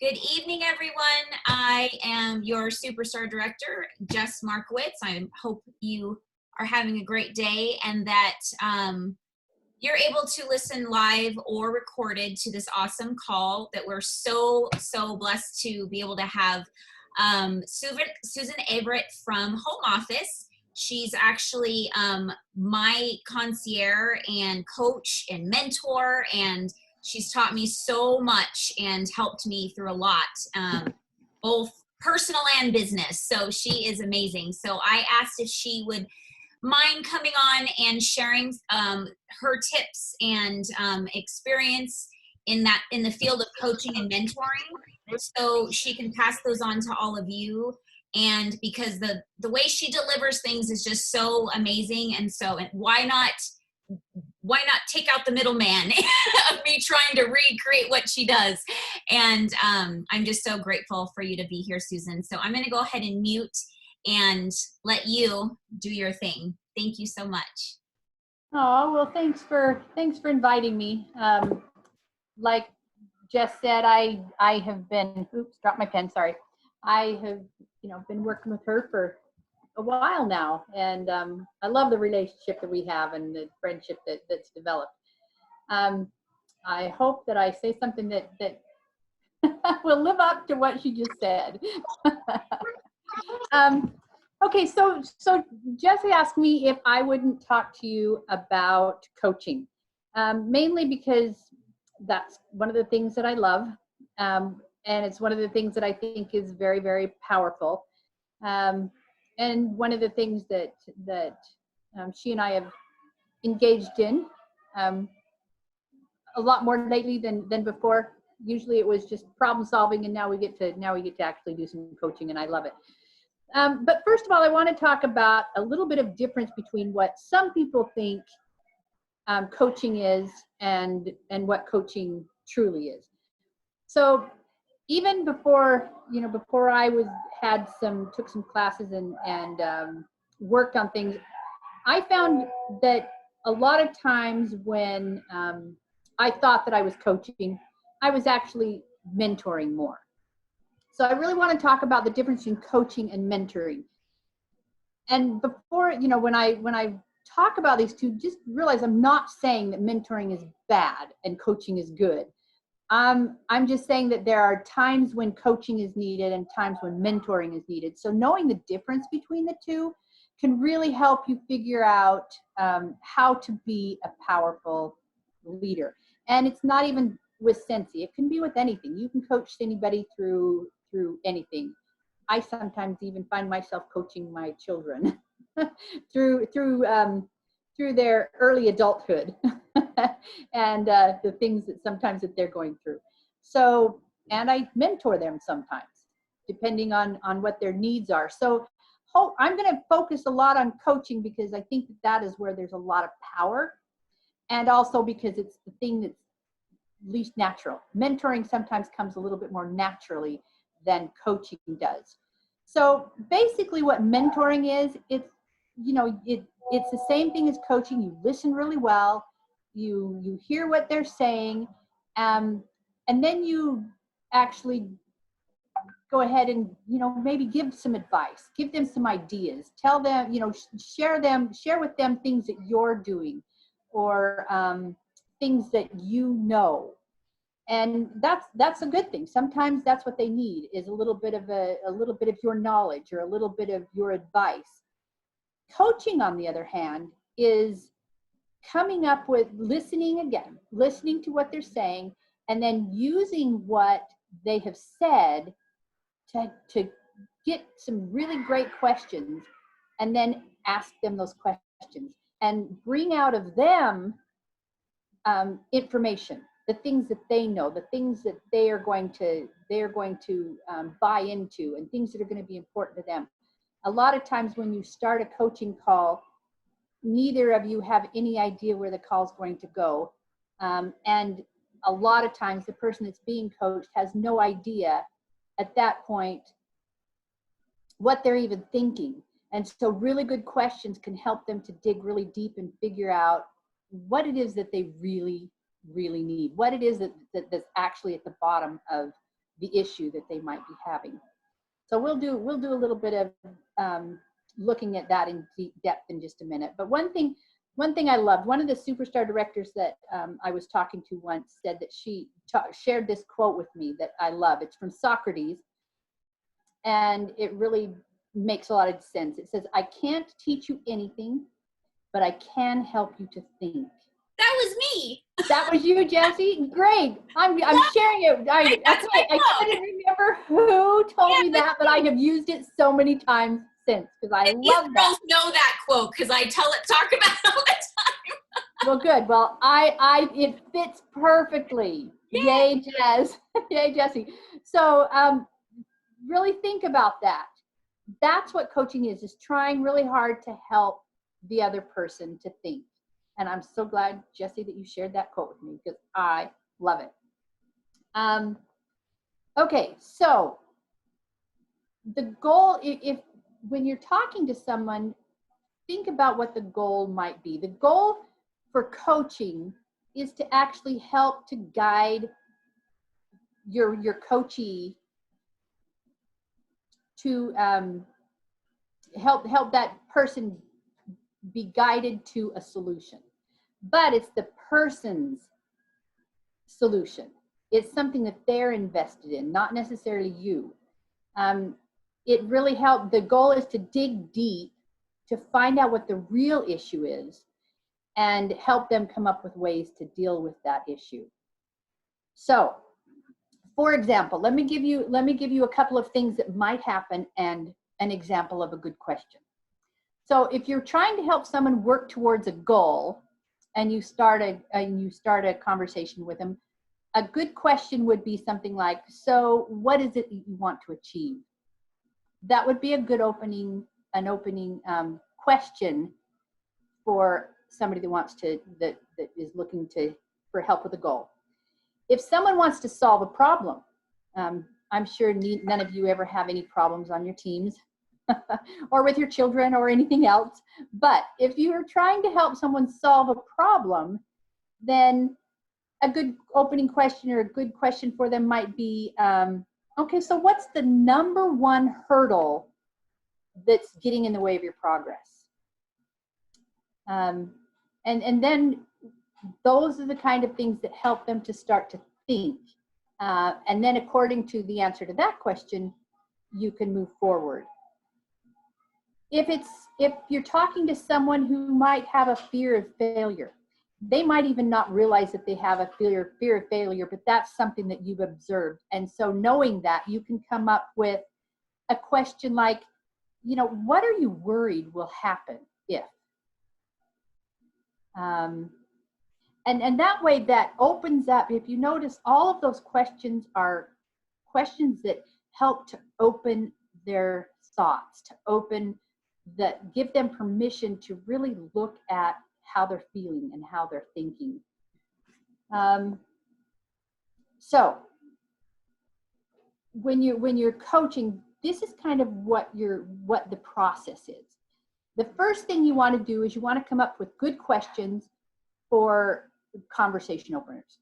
Good evening, everyone. I am your Superstar Director, Jess Markowitz. I hope you are having a great day and that you're able to listen live or recorded to this awesome call that we're so blessed to be able to have Susan Averette from Home Office. She's actually my concierge and coach and mentor, and she's taught me so much and helped me through a lot, both personal and business. So she is amazing. So I asked if she would mind coming on and sharing her tips and experience in the field of coaching and mentoring, so she can pass those on to all of you. And because the way she delivers things is just so amazing, and so why not take out the middleman of me trying to recreate what she does. And I'm just so grateful for you to be here, Susan. So I'm going to go ahead and mute and let you do your thing. Thank you so much. Oh, well, thanks for inviting me. Like Jess said, I have been, dropped my pen, sorry. I have, been working with her for a while now, and I love the relationship that we have and the friendship that's developed. I hope that I say something that will live up to what she just said. Okay, so Jesse asked me if I wouldn't talk to you about coaching, mainly because that's one of the things that I love, and it's one of the things that I think is very, very powerful, and one of the things that she and I have engaged in a lot more lately than before. Usually it was just problem solving, and now we get to actually do some coaching, and I love it. But first of all, I want to talk about a little bit of difference between what some people think coaching is and what coaching truly is. So even before I took some classes and worked on things, I found that a lot of times when I thought that I was coaching, I was actually mentoring more. So I really want to talk about the difference between coaching and mentoring. And before, when I talk about these two, just realize I'm not saying that mentoring is bad and coaching is good. I'm just saying that there are times when coaching is needed and times when mentoring is needed. So knowing the difference between the two can really help you figure out how to be a powerful leader. And it's not even with Scentsy. It can be with anything. You can coach anybody through anything. I sometimes even find myself coaching my children through their early adulthood and the things that sometimes that they're going through. So, and I mentor them sometimes, depending on what their needs are. So I'm going to focus a lot on coaching because I think that is where there's a lot of power, and also because it's the thing that's least natural. Mentoring sometimes comes a little bit more naturally than coaching does. So basically what mentoring is, it's the same thing as coaching. You listen really well, you hear what they're saying, and then you actually go ahead and maybe give some advice, give them some ideas, tell them, share with them things that you're doing, or things that and that's a good thing. Sometimes that's what they need, is a little bit of your knowledge or a little bit of your advice. Coaching, on the other hand, is coming up with listening to what they're saying, and then using what they have said to get some really great questions, and then ask them those questions and bring out of them information, the things that they know, the things that they are going to buy into, and things that are going to be important to them. A lot of times when you start a coaching call, neither of you have any idea where the call is going to go, and a lot of times the person that's being coached has no idea at that point what they're even thinking. And so really good questions can help them to dig really deep and figure out what it is that they really need, what it is that's actually at the bottom of the issue that they might be having. So we'll do a little bit of looking at that in deep depth in just a minute. But one thing I loved, one of the superstar directors that I was talking to once said that she shared this quote with me that I love. It's from Socrates, and it really makes a lot of sense. It says, "I can't teach you anything, but I can help you to think." That was me. That was you, Jessie? Great. I'm sharing it. I couldn't remember who told me that, but I have used it so many times since because I love that. You both know that quote because I talk about it all the time. Well, good. Well, it fits perfectly. Yay, Jess. Yay, Jessie. So really think about that. That's what coaching is trying really hard to help the other person to think. And I'm so glad, Jessie, that you shared that quote with me because I love it. Okay, so the goal, when you're talking to someone, think about what the goal might be. The goal for coaching is to actually help to guide your coachee to help that person be guided to a solution. But it's the person's solution. It's something that they're invested in, not necessarily you. It really helped. The goal is to dig deep to find out what the real issue is and help them come up with ways to deal with that issue. So, for example, let me give you a couple of things that might happen and an example of a good question. So if you're trying to help someone work towards a goal and you start a conversation with them, a good question would be something like, so what is it that you want to achieve? That would be a good opening question for somebody that is looking for help with a goal. If someone wants to solve a problem, I'm sure none of you ever have any problems on your teams or with your children or anything else. But if you're trying to help someone solve a problem, then a good opening question or a good question for them might be, okay, so what's the number one hurdle that's getting in the way of your progress? And then those are the kind of things that help them to start to think. And then according to the answer to that question, you can move forward. If you're talking to someone who might have a fear of failure, they might even not realize that they have a fear of failure, but that's something that you've observed. And so knowing that, you can come up with a question like, what are you worried will happen if? And that way that opens up, if you notice, all of those questions are questions that help to open their thoughts, give them permission to really look at how they're feeling and how they're thinking. So when you're coaching, this is kind of what the process is. The first thing you want to do is you want to come up with good questions for conversation openers,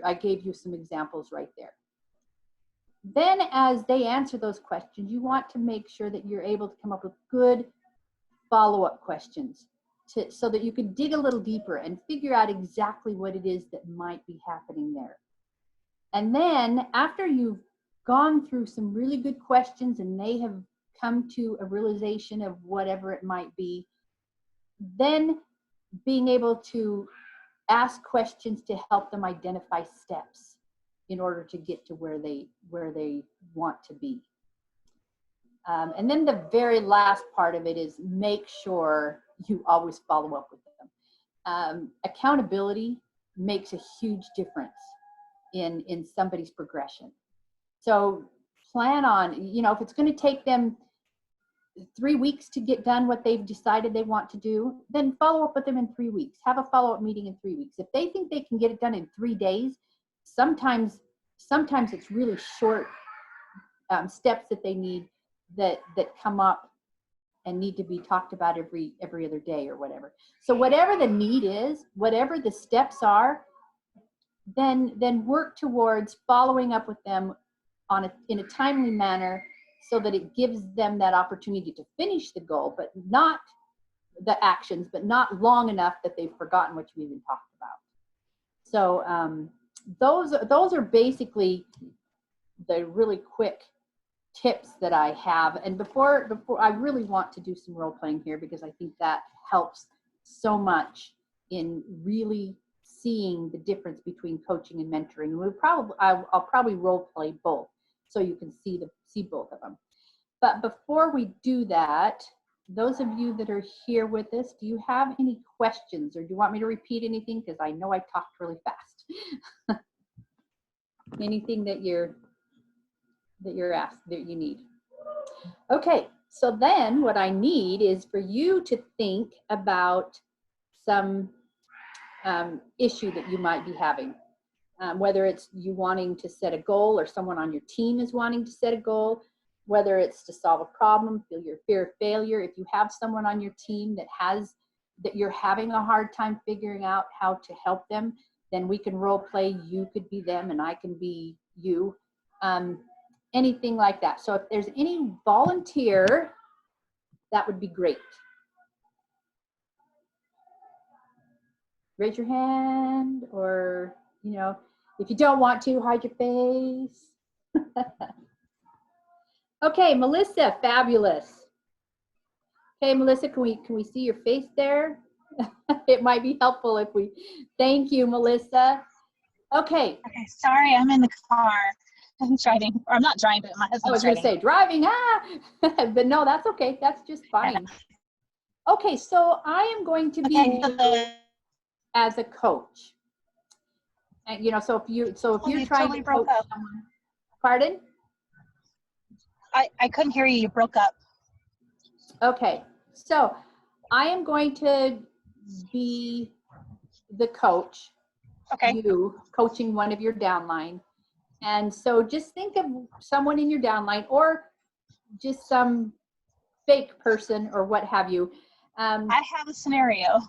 I gave you some examples right there. Then as they answer those questions, you want to make sure that you're able to come up with good follow-up questions so that you can dig a little deeper and figure out exactly what it is that might be happening there. And then after you've gone through some really good questions and they have come to a realization of whatever it might be, then being able to ask questions to help them identify steps in order to get to where they want to be. And then the very last part of it is make sure you always follow up with them. Accountability makes a huge difference in somebody's progression. So plan on, if it's going to take them 3 weeks to get done what they've decided they want to do, then follow up with them in 3 weeks. Have a follow-up meeting in 3 weeks. If they think they can get it done in 3 days, sometimes it's really short steps that they need that come up and need to be talked about every other day or whatever. So whatever the need is, whatever the steps are, then work towards following up with them in a timely manner so that it gives them that opportunity to finish the goal, but not the actions, but not long enough that they've forgotten what you even talked about. So those are basically the really quick tips that I have. And before I really want to do some role playing here, because I think that helps so much in really seeing the difference between coaching and mentoring. I'll probably role play both so you can see both of them. But before we do that, those of you that are here with us, do you have any questions, or do you want me to repeat anything? Because I know I talked really fast. Anything that you're asked, that you need. Okay, so then what I need is for you to think about some issue that you might be having. Whether it's you wanting to set a goal, or someone on your team is wanting to set a goal, whether it's to solve a problem, feel your fear of failure. If you have someone on your team that you're having a hard time figuring out how to help them, then we can role play. You could be them and I can be you. Anything like that. So if there's any volunteer, that would be great. Raise your hand, or, if you don't want to, hide your face. Okay, Melissa, fabulous. Okay, Melissa, can we see your face there? It might be helpful if we, thank you, Melissa. Okay. Okay, sorry, I'm in the car. I'm driving, or I'm not driving, but my husband's I was going to say driving, but no, that's okay. That's just fine. Okay, so I am going to be as a coach. And so if you're trying to coach someone, pardon? I couldn't hear you. You broke up. Okay, so I am going to be the coach. Okay. You coaching one of your downline. And so just think of someone in your downline, or just some fake person or what have you. I have a scenario.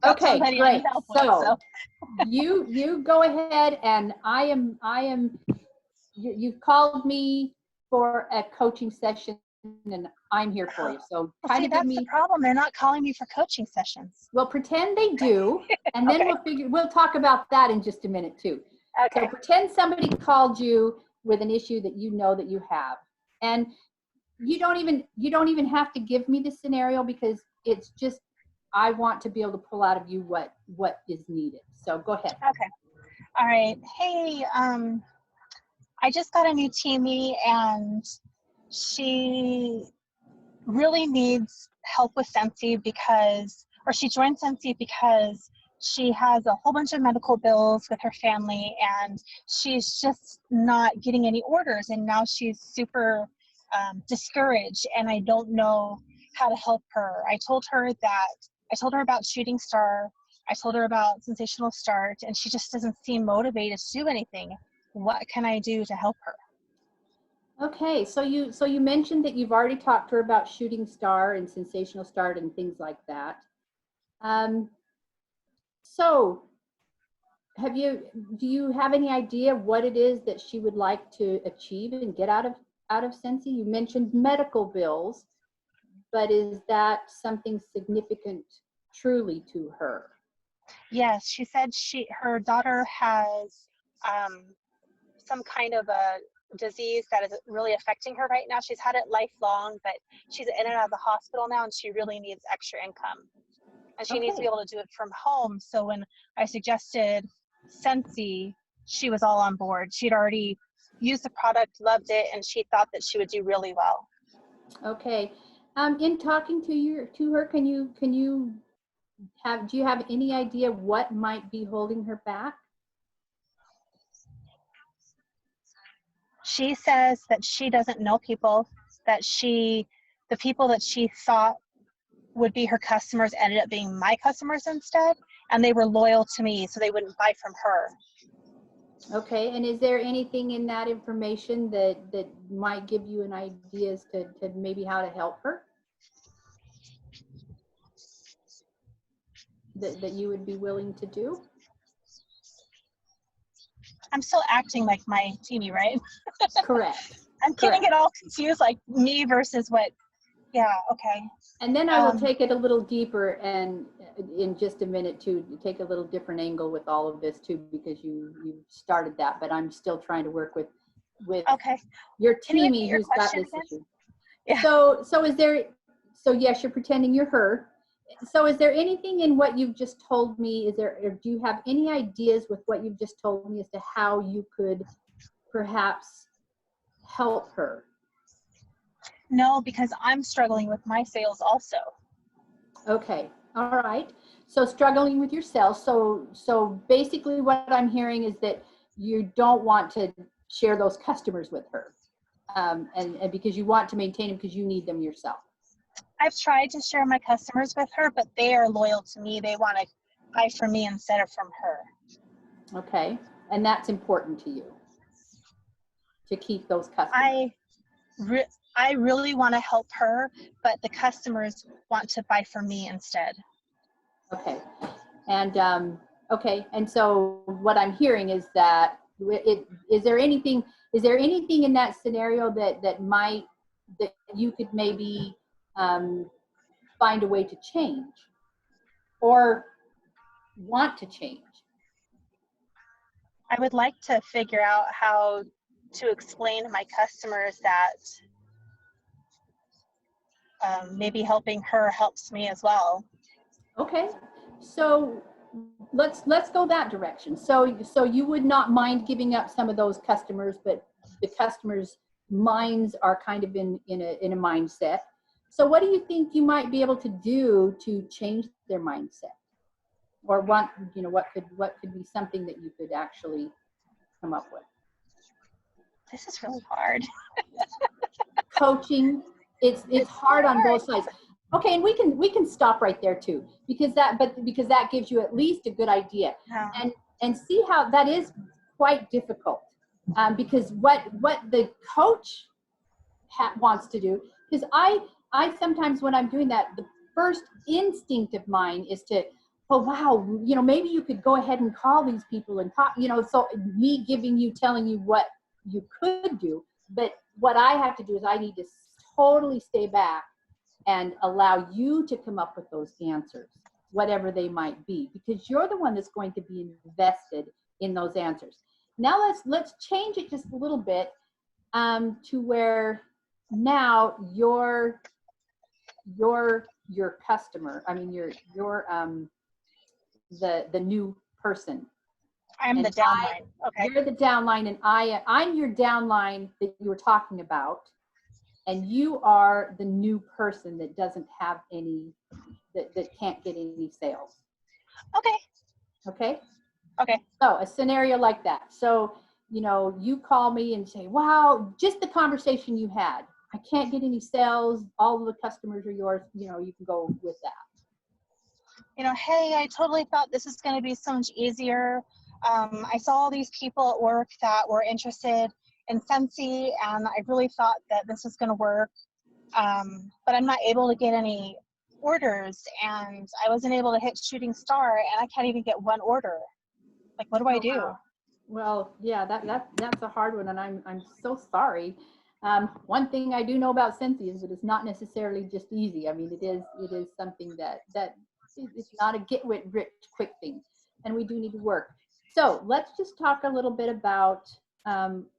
Okay, great. So you go ahead, and you've called me for a coaching session, and I'm here for you. So that's the problem. They're not calling me for coaching sessions. Well, pretend they do, and then Okay. we'll talk about that in just a minute too. Okay. So pretend somebody called you with an issue that you know that you have, and you don't even have to give me the scenario, because it's just, I want to be able to pull out of you what is needed. So go ahead. Okay. All right. Hey, I just got a new teammate, and she really needs help with Scentsy she joined Scentsy because she has a whole bunch of medical bills with her family, and she's just not getting any orders, and now she's super discouraged, and I don't know how to help her. I told her about Shooting Star. I told her about Sensational Start, and she just doesn't seem motivated to do anything. What can I do to help her? Okay, so you mentioned that you've already talked to her about Shooting Star and Sensational Start and things like that. So do you have any idea what it is that she would like to achieve and get out of Scentsy? You mentioned medical bills, but is that something significant truly to her? Yes, she said her daughter has some kind of a disease that is really affecting her right now. She's had it lifelong, but she's in and out of the hospital now, and she really needs extra income. And she needs to be able to do it from home. So when I suggested Scentsy, she was all on board. She'd already used the product, loved it, and she thought that she would do really well. Okay. In talking to her, do you have any idea what might be holding her back? She says that she doesn't know people, that the people that she thought would be her customers ended up being my customers instead, and they were loyal to me, so they wouldn't buy from her. Okay, and is there anything in that information that might give you an idea as to maybe how to help her? That you would be willing to do? I'm still acting like my teamie, right? Correct. I'm getting it all confused, like me versus what. Yeah. Okay. And then I will take it a little deeper, and in just a minute to take a little different angle with all of this too, because you started that, but I'm still trying to work with Okay. your Can you repeat teamie your who's got question this again? issue. Yeah. So is there, so yes, you're pretending you're her. So is there anything in what you've just told me, or do you have any ideas with what you've just told me as to how you could perhaps help her? No, because I'm struggling with my sales also. Okay, all right. So struggling with yourself. So basically what I'm hearing is that you don't want to share those customers with her, and because you want to maintain them because you need them yourself. I've tried to share my customers with her, but they are loyal to me. They want to buy from me instead of from her. Okay, and that's important to you, to keep those customers. I really want to help her, but the customers want to buy from me instead. Okay, and okay, and so what I'm hearing is that is there anything in that scenario that you could maybe find a way to change or want to change? I would like to figure out how to explain to my customers that maybe helping her helps me as well. Okay, so let's go that direction. So you would not mind giving up some of those customers, but the customers' minds are kind of in a mindset. So what do you think you might be able to do to change their mindset? Or what could be something that you could actually come up with? This is really hard. Coaching, it's hard on both sides. Okay, and we can stop right there too, because that gives you at least a good idea. Yeah. And see how that is quite difficult, because what the coach wants to do, because I sometimes when I'm doing that, the first instinct of mine is to, oh wow, maybe you could go ahead and call these people and talk, so me telling you what you could do, but what I have to do is I need to totally stay back and allow you to come up with those answers, whatever they might be, because you're the one that's going to be invested in those answers. Now let's change it just a little bit, to where now your customer, I mean your the new person. I'm the downline. Okay. You're the downline, and I'm your downline that you were talking about, and you are the new person that doesn't have any, that can't get any sales. Okay. So a scenario like that. So you call me and say, wow, just the conversation you had, I can't get any sales, all of the customers are yours. You can go with that. Hey, I totally thought this was going to be so much easier. I saw all these people at work that were interested in Scentsy, and I really thought that this was going to work. But I'm not able to get any orders, and I wasn't able to hit shooting star, and I can't even get one order. Like, what do I do? Wow. Well, yeah, that's a hard one, and I'm so sorry. One thing I do know about Scentsy is that it's not necessarily just easy. I mean, it is something that it's not a get rich quick thing, and we do need to work. So let's just talk a little bit about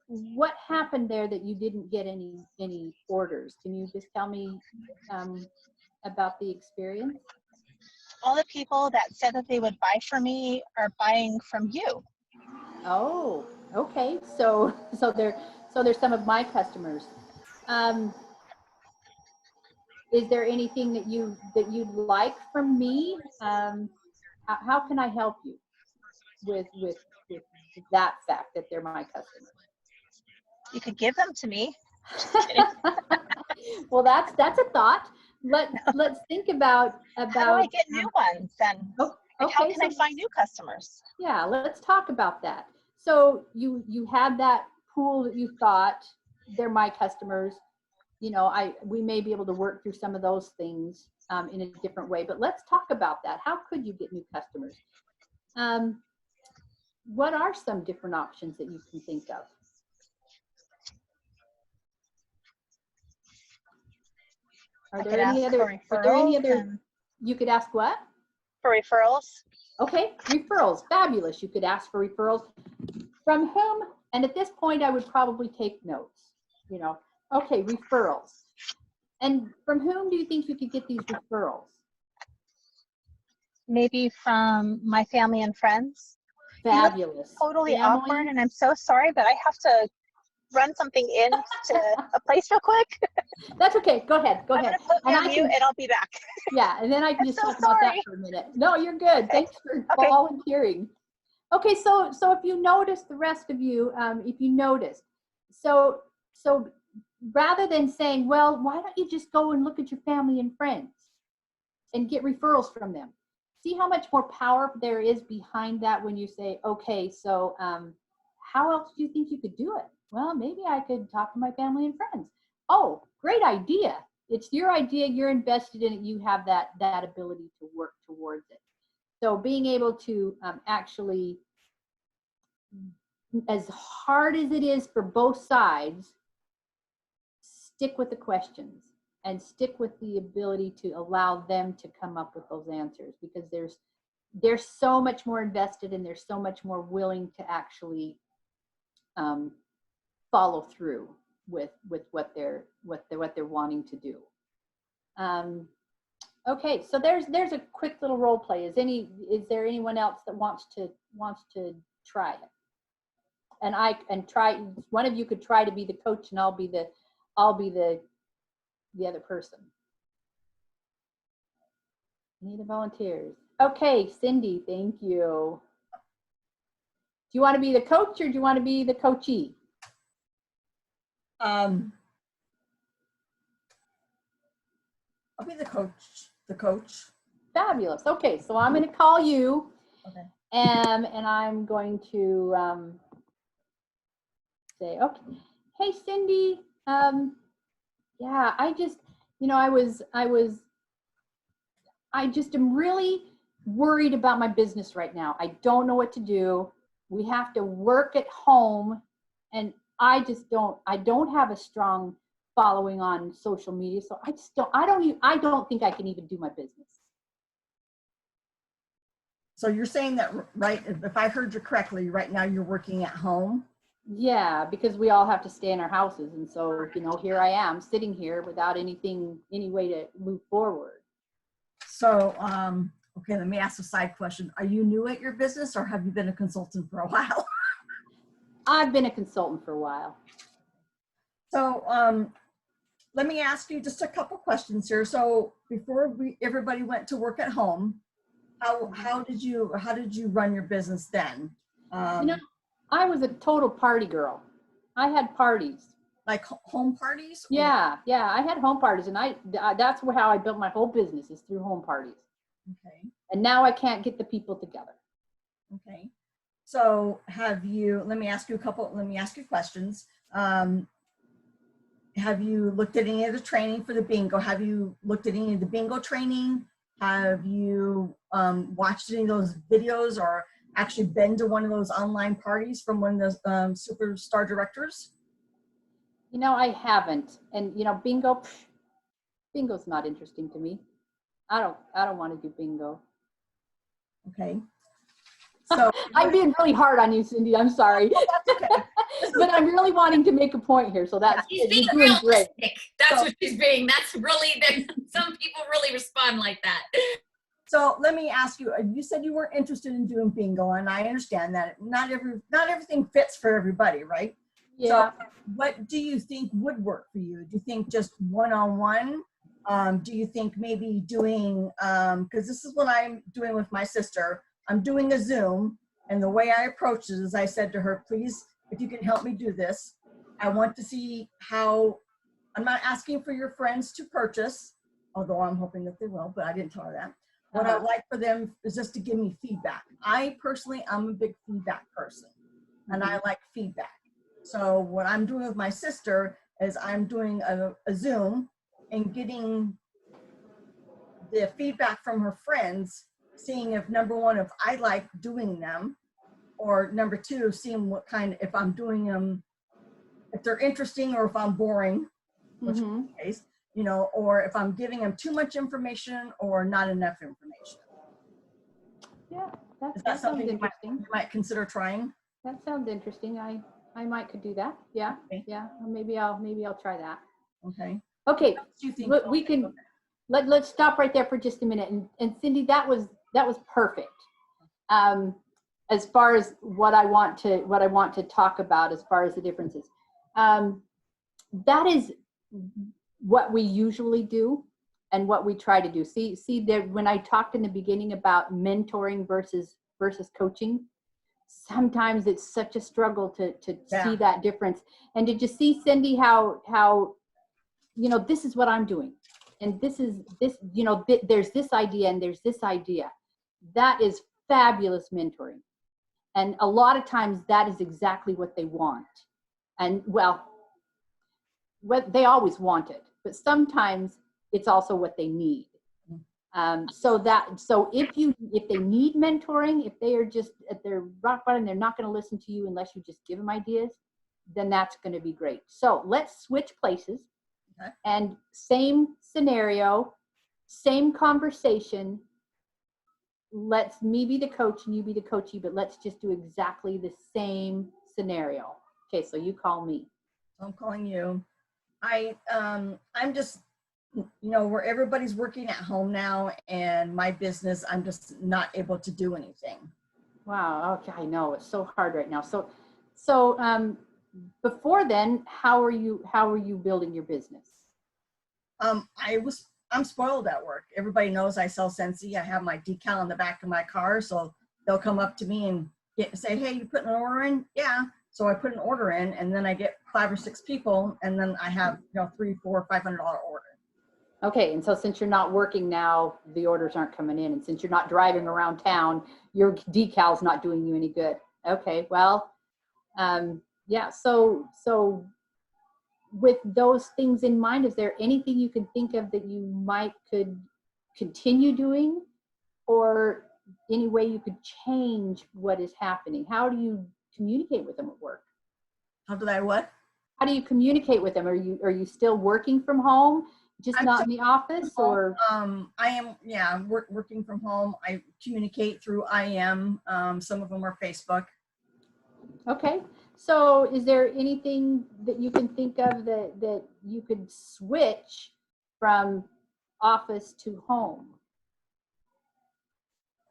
what happened there that you didn't get any orders. Can you just tell me about the experience? All the people that said that they would buy from me are buying from you. Oh, okay. So they're some of my customers. Is there anything that you'd like from me? How can I help you with that fact that they're my customers? You could give them to me. Well, that's a thought. Let's think about how do I get new ones then? Okay, how can I find new customers? Yeah, let's talk about that. So you had that pool that you thought they're my customers. We may be able to work through some of those things in a different way, but let's talk about that. How could you get new customers? what are some different options that you can think of? Are there any other, you could ask what? For referrals? Okay, referrals, fabulous. You could ask for referrals. From whom? And at this point, I would probably take notes, you know. Okay, referrals. And from whom do you think you could get these referrals? Maybe from my family and friends. Fabulous. Totally family. Awkward, and I'm so sorry, but I have to run something in to a place real quick. That's okay. Go ahead. Go ahead. I'm gonna put me And on mute, and I'll be back. Yeah, and then I can just talk about that for a minute. No, you're good. Okay. Thanks for volunteering. Okay, so if you notice, the rest of you, if you noticed, so rather than saying, well, why don't you just go and look at your family and friends and get referrals from them? See how much more power there is behind that when you say, okay, so how else do you think you could do it? Well, maybe I could talk to my family and friends. Oh, great idea. It's your idea, you're invested in it, you have that ability to work towards it. So being able to actually, as hard as it is for both sides, stick with the questions and stick with the ability to allow them to come up with those answers, because they're so much more invested and they're so much more willing to actually follow through with what they're wanting to do. Okay, so there's a quick little role play. Is there anyone else that wants to try it? And try, one of you could try to be the coach, and I'll be the other person. Any volunteers? Okay, Cindy, thank you. Do you want to be the coach, or do you want to be the coachee? I'll be the coach. Fabulous. Okay, so I'm going to call you. Okay. And I'm going to say, okay, hey Cindy, yeah, I just, I just am really worried about my business right now. I don't know what to do. We have to work at home, and I don't have a strong following on social media, so I don't think I can even do my business. So you're saying that, right, if I heard you correctly, right now you're working at home? Yeah, because we all have to stay in our houses, and so, here I am sitting here without any way to move forward. So, okay, let me ask a side question. Are you new at your business, or have you been a consultant for a while? I've been a consultant for a while. So, let me ask you just a couple questions here. So before everybody went to work at home, how did you run your business then? I was a total party girl. I had parties. Like home parties? Yeah, I had home parties, and that's how I built my whole business, is through home parties. Okay. And now I can't get the people together. Okay. So let me ask you questions. Have you looked at any of the training for the bingo? Have you looked at any of the bingo training? Have you watched any of those videos, or actually been to one of those online parties from one of the superstar directors? I haven't. And bingo's not interesting to me. I don't want to do bingo. Okay. So I'm being really hard on you, Cindy. I'm sorry. That's okay. But I'm really wanting to make a point here, so that's she's being you're doing great. That's what she's being. That's really, some people really respond like that. So let me ask you. You said you weren't interested in doing bingo, and I understand that not everything fits for everybody, right? Yeah. So what do you think would work for you? Do you think just one-on-one? Do you think maybe doing? Because this is what I'm doing with my sister. I'm doing a Zoom, and the way I approached it is I said to her, please, if you can help me do this, I want to see how, I'm not asking for your friends to purchase, although I'm hoping that they will, but I didn't tell her that. What I'd like for them is just to give me feedback. I personally, I'm a big feedback person, and I like feedback. So what I'm doing with my sister is I'm doing a Zoom and getting the feedback from her friends, seeing if, number one, if I like doing them, or number two, seeing what kind, if I'm doing them, if they're interesting or if I'm boring, which is the case, you know, or if I'm giving them too much information or not enough information. Yeah, Is that that sounds something interesting. you might consider trying? That sounds interesting. I might could do that. Yeah, Okay. yeah. Maybe I'll try that. Okay. Okay, What do you think? look, we can let's stop right there for just a minute. And Cindy, that was perfect. As far as what I want to talk about, as far as the differences, that is what we usually do and what we try to do. See that when I talked in the beginning about mentoring versus coaching, sometimes it's such a struggle to see that difference. And did you see, Cindy, how you know, this is what I'm doing, and this, you know, there's this idea and there's this idea. That is fabulous mentoring. And a lot of times that is exactly what they want. And well, what they always want it, but sometimes it's also what they need. So if they need mentoring, if they are just at their rock bottom, they're not going to listen to you unless you just give them ideas, then that's going to be great. So let's switch places. Okay. And same scenario, same conversation. Let's me be the coach and you be the coachee, but let's just do exactly the same scenario. Okay, so you call me. I'm calling you. I'm just, you know, where everybody's working at home now, and my business, I'm just not able to do anything. Wow. Okay, I know it's so hard right now. So before then, how are you building your business? I'm spoiled at work. Everybody knows I sell Scentsy. I have my decal on the back of my car, so they'll come up to me and say, "Hey, you putting an order in?" Yeah. So I put an order in, and then I get 5 or 6 people, and then I have, you know, $300, $400, $500 order. Okay, and so since you're not working now, the orders aren't coming in, and since you're not driving around town, your decal's not doing you any good. Okay, well, yeah. So with those things in mind, is there anything you can think of that you could continue doing, or any way you could change what is happening? How do you communicate with them at work? How did I what? How do you communicate with them? Are you still working from home, just not in the office, or? I am, yeah, working from home. I communicate through IM. Some of them are Facebook. Okay. So is there anything that you can think of that you could switch from office to home?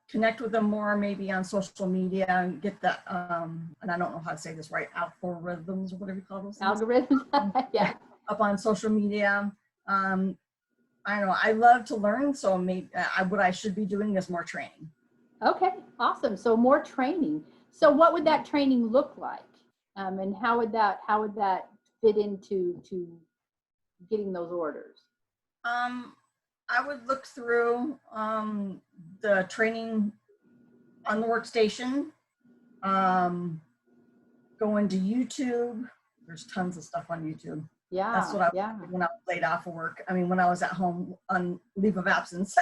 Connect with them more, maybe on social media, and get that, and I don't know how to say this right, algorithms or whatever you call those things. Algorithms? Yeah. Up on social media. I don't know, I love to learn, so maybe what I should be doing is more training. Okay, awesome. So more training. So what would that training look like? And how would that fit into getting those orders? I would look through the training on the workstation, go into YouTube. There's tons of stuff on YouTube. Yeah, that's what I did when I was laid off of work. I mean, when I was at home on leave of absence.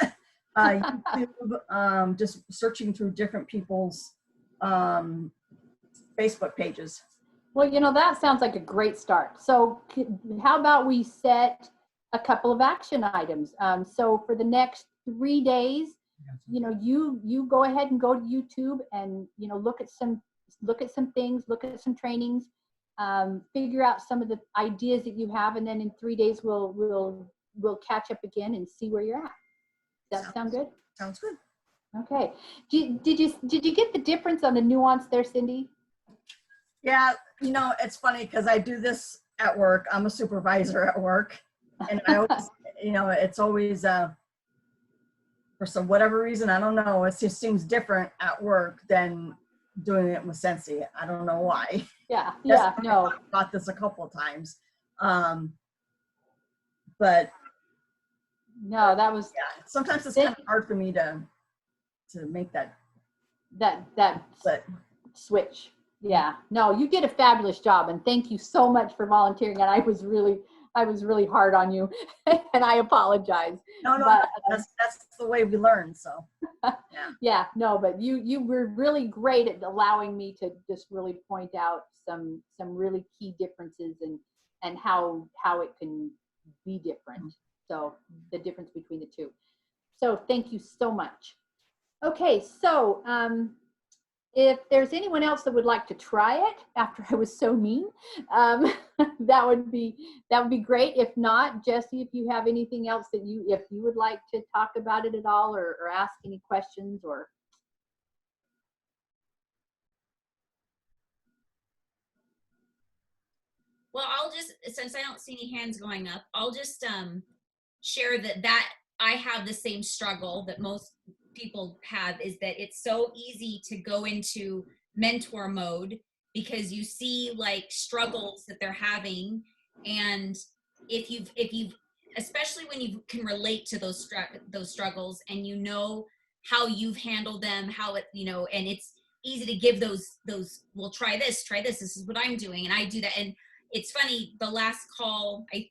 YouTube, just searching through different people's Facebook pages. Well, you know, that sounds like a great start. So how about we set a couple of action items? So for the next 3 days, you know, you go ahead and go to YouTube and, you know, look at some things, look at some trainings, figure out some of the ideas that you have, and then in 3 days we'll catch up again and see where you're at. Does that sound good? Sounds good. Okay. Did you get the difference on the nuance there, Cindy? Yeah, you know, it's funny because I do this at work. I'm a supervisor at work, and I always, you know, it's always for some whatever reason, I don't know, it just seems different at work than doing it with Scentsy. I don't know why. Yeah, no. I've got this a couple of times, but no, that was, yeah. Sometimes it's kind of hard for me to make that switch. Yeah, no, you did a fabulous job, and thank you so much for volunteering. And I I was really hard on you, and I apologize. No, But, that's the way we learn. So yeah, no, but you were really great at allowing me to just really point out some really key differences and how it can be different. So the difference between the two. So thank you so much. Okay, so if there's anyone else that would like to try it after I was so mean, that would be great. If not, Jessie, if you have anything else that if you would like to talk about it at all, or ask any questions, or. Well, I'll just, since I don't see any hands going up, I'll just share that I have the same struggle that most people have, is that it's so easy to go into mentor mode because you see like struggles that they're having, and if you've especially when you can relate to those struggles, and you know how you've handled them, how it, and it's easy to give those well, try this, this is what I'm doing, and I do that. And it's funny, the last call, I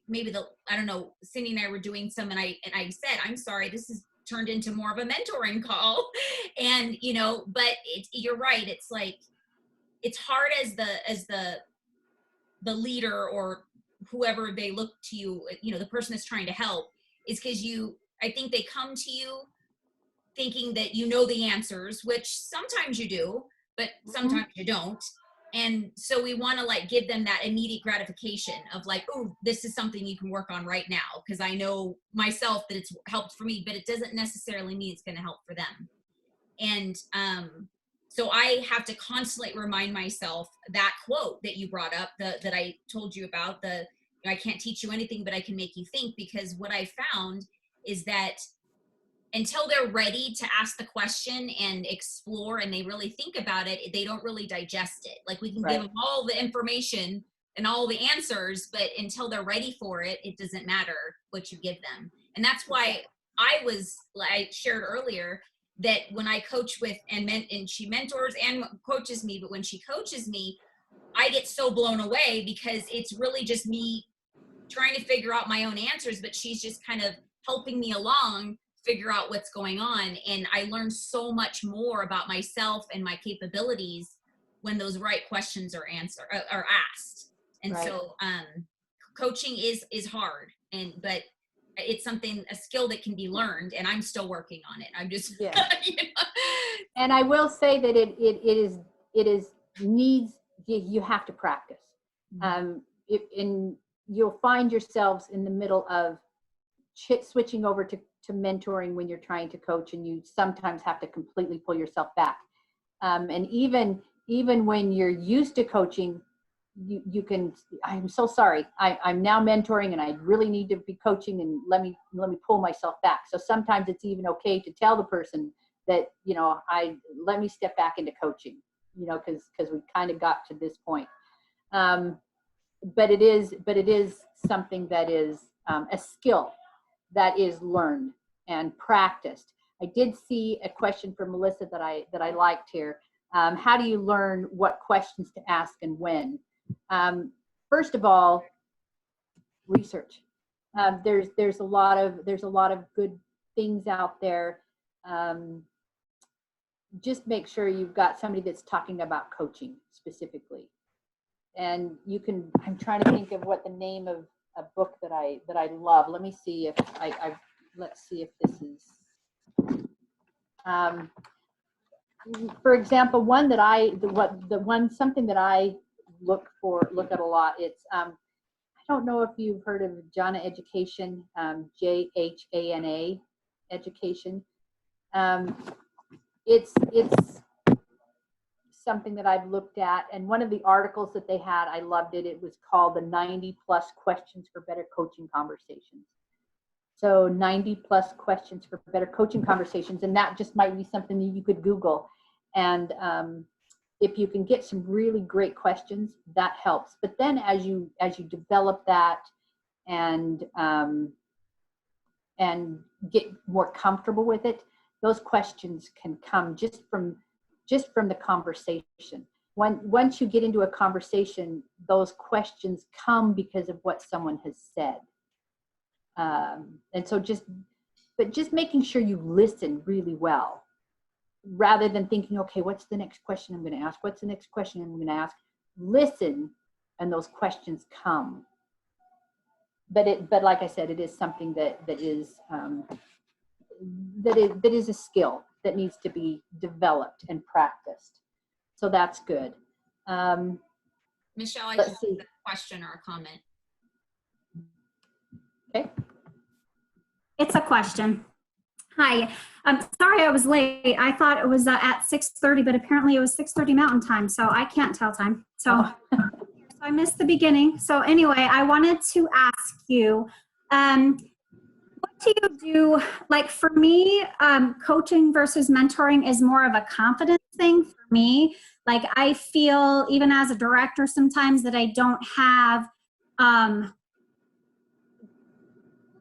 don't know, Cindy and I were doing some, and I said, I'm sorry, this is turned into more of a mentoring call. And, but you're right. It's like, it's hard as the leader, or whoever they look to you, the person that's trying to help, is because I think they come to you thinking that you know the answers, which sometimes you do, but sometimes you don't. And so we want to like give them that immediate gratification of like, oh, this is something you can work on right now, because I know myself that it's helped for me, but it doesn't necessarily mean it's going to help for them. And so I have to constantly remind myself that quote that you brought up, that I told you about, I can't teach you anything, but I can make you think. Because what I found is that until they're ready to ask the question and explore, and they really think about it, they don't really digest it. Like, we can give them all the information and all the answers, but until they're ready for it, it doesn't matter what you give them. And that's why I shared earlier that when I coach with, and she mentors and coaches me, but when she coaches me, I get so blown away, because it's really just me trying to figure out my own answers, but she's just kind of helping me along figure out what's going on. And I learned so much more about myself and my capabilities when those right questions are asked. And so coaching is hard, but it's a skill that can be learned, and I'm still working on it. I'm just And I will say that it is needs, you have to practice. And you'll find yourselves in the middle of switching over to mentoring when you're trying to coach, and you sometimes have to completely pull yourself back. And even when you're used to coaching, you can, I'm so sorry, I'm now mentoring and I really need to be coaching, and let me pull myself back. So sometimes it's even okay to tell the person that, let me step back into coaching, because we kind of got to this point. But it is something that is a skill that is learned and practiced. I did see a question from Melissa that I liked here. How do you learn what questions to ask and when? First of all, research. There's a lot of good things out there. Just make sure you've got somebody that's talking about coaching specifically. And you can, I'm trying to think of what the name of a book that I love. Let me see if let's see if this is, for example, one that something that I look at a lot. It's, I don't know if you've heard of Jhana Education, JHANA Education. It's something that I've looked at, and one of the articles that they had, I loved it. It was called the 90+ questions for better coaching conversations. So 90+ questions for better coaching conversations, and that just might be something that you could Google. And if you can get some really great questions, that helps. But then as you develop that and get more comfortable with it, those questions can come just from the conversation. once you get into a conversation, those questions come because of what someone has said. And so just making sure you listen really well, rather than thinking, okay, what's the next question I'm going to ask? What's the next question I'm going to ask? Listen, and those questions come. But like I said, it is something that is a skill that needs to be developed and practiced. So that's good. Michelle, I Let's just see. have a question or a comment. Okay. It's a question. Hi, I'm sorry I was late. I thought it was at 6:30, but apparently it was 6:30 Mountain Time, so I can't tell time. So, so I missed the beginning. So anyway, I wanted to ask you, what do you do? Like for me, coaching versus mentoring is more of a confidence thing for me. Like I feel, even as a director, sometimes that I don't have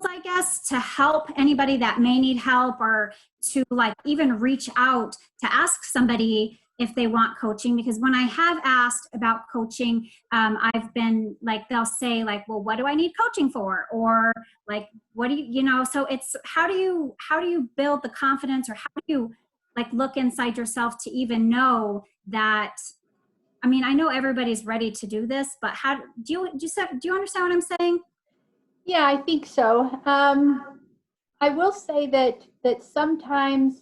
I guess, to help anybody that may need help, or to like even reach out to ask somebody if they want coaching. Because when I have asked about coaching, I've been like, they'll say like, well, what do I need coaching for? Or like, what do you know, so it's, how do you build the confidence, or how do you like look inside yourself to even know that, I mean, I know everybody's ready to do this, but how do you understand what I'm saying? Yeah, I think so. I will say that sometimes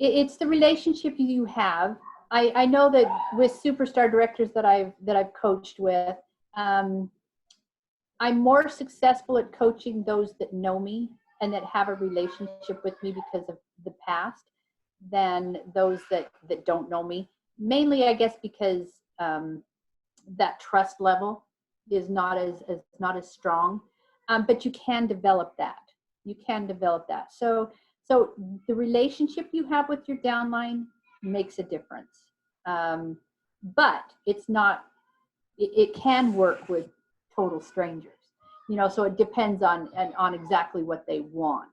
it's the relationship you have. I know that with superstar directors that I've coached with, I'm more successful at coaching those that know me and that have a relationship with me because of the past than those that don't know me. Mainly, I guess, because that trust level is not as strong, but you can develop that. So the relationship you have with your downline makes a difference, but it's not. It can work with total strangers, so it depends on exactly what they want.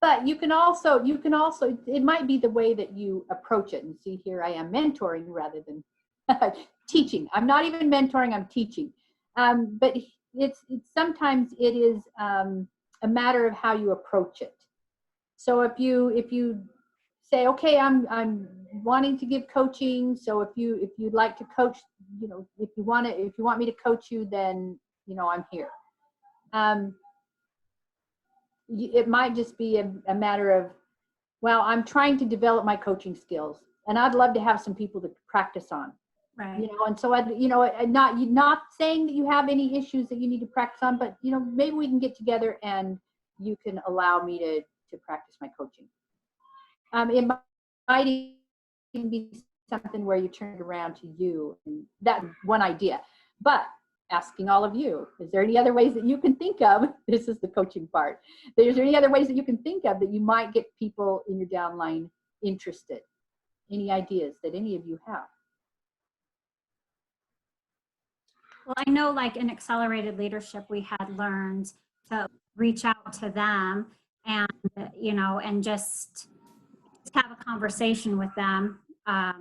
But you can also, it might be the way that you approach it. And see, here I am mentoring rather than teaching. I'm not even mentoring, I'm teaching. But it's sometimes it is a matter of how you approach it. So if you say, okay, I'm wanting to give coaching. So if you'd like to coach, if you want me to coach you, then I'm here. It might just be a matter of, well, I'm trying to develop my coaching skills, and I'd love to have some people to practice on. Right. And so not saying that you have any issues that you need to practice on, but maybe we can get together and you can allow me to practice my coaching. It might even be something where you turn it around to you, and that's one idea. But asking all of you, is there any other ways that you can think of? This is the coaching part. Is there any other ways that you can think of that you might get people in your downline interested? Any ideas that any of you have? Well, I know like in accelerated leadership, we had learned to reach out to them and, and just have a conversation with them. I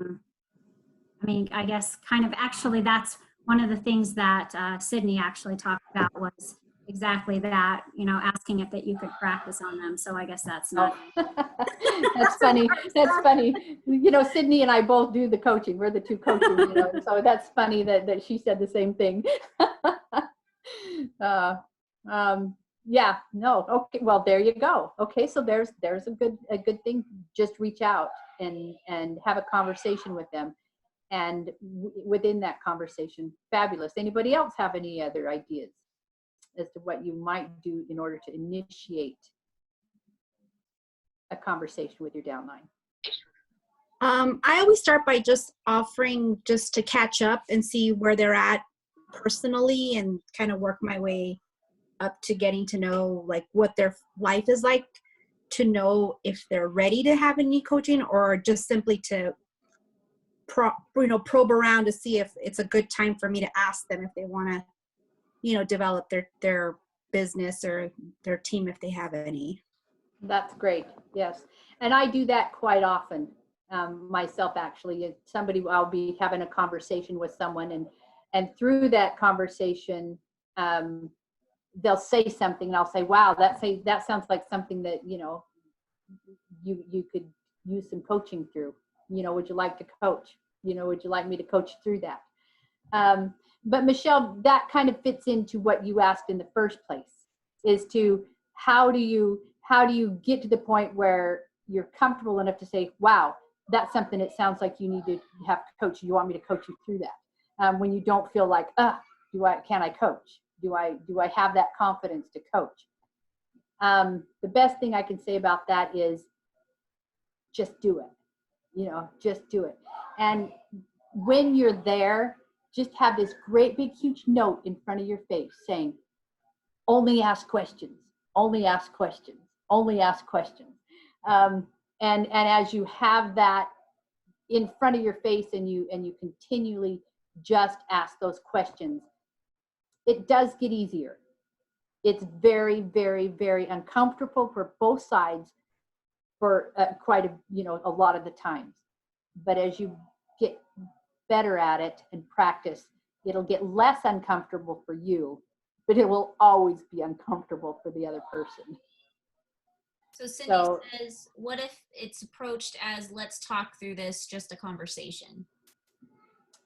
mean, I guess kind of actually that's one of the things that Sydney actually talked about was exactly that, asking if that you could practice on them. So I guess that's not. That's funny. That's funny. Sydney and I both do the coaching. We're the two coaches, so that's funny that she said the same thing. Yeah, no. Okay. Well, there you go. Okay. So there's a good thing. Just reach out and have a conversation with them. And within that conversation, fabulous. Anybody else have any other ideas as to what you might do in order to initiate a conversation with your downline? I always start by just offering just to catch up and see where they're at personally, and kind of work my way up to getting to know like what their life is like, to know if they're ready to have any coaching, or just simply to probe around to see if it's a good time for me to ask them if they want to develop their business or their team if they have any. That's great. Yes. And I do that quite often myself, actually. If somebody, I'll be having a conversation with someone, and through that conversation, they'll say something and I'll say, wow, that sounds like something that, you could use some coaching through. Would you like to coach? Would you like me to coach through that? But Michelle, that kind of fits into what you asked in the first place, is to how do you get to the point where you're comfortable enough to say, wow, that's something it sounds like you need to have coach. You want me to coach you through that? When you don't feel like, can I coach? Do I have that confidence to coach? The best thing I can say about that is just do it. Just do it. And when you're there, just have this great big huge note in front of your face saying, only ask questions, only ask questions, only ask questions. And as you have that in front of your face and you continually just ask those questions, it does get easier. It's very, very, very uncomfortable for both sides for quite a lot of the times. But as you get better at it and practice, it'll get less uncomfortable for you, but it will always be uncomfortable for the other person. So Cindy says, what if it's approached as, let's talk through this, just a conversation?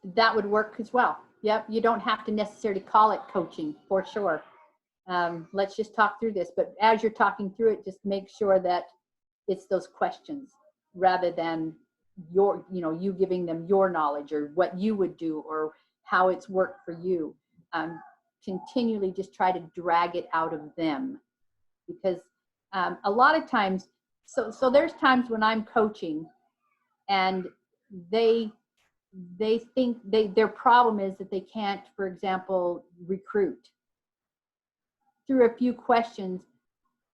That would work as well. Yep. You don't have to necessarily call it coaching, for sure. Let's just talk through this. But as you're talking through it, just make sure that it's those questions rather than you giving them your knowledge or what you would do or how it's worked for you. Continually just try to drag it out of them, because a lot of times, so there's times when I'm coaching and they think their problem is that they can't, for example, recruit. Through a few questions,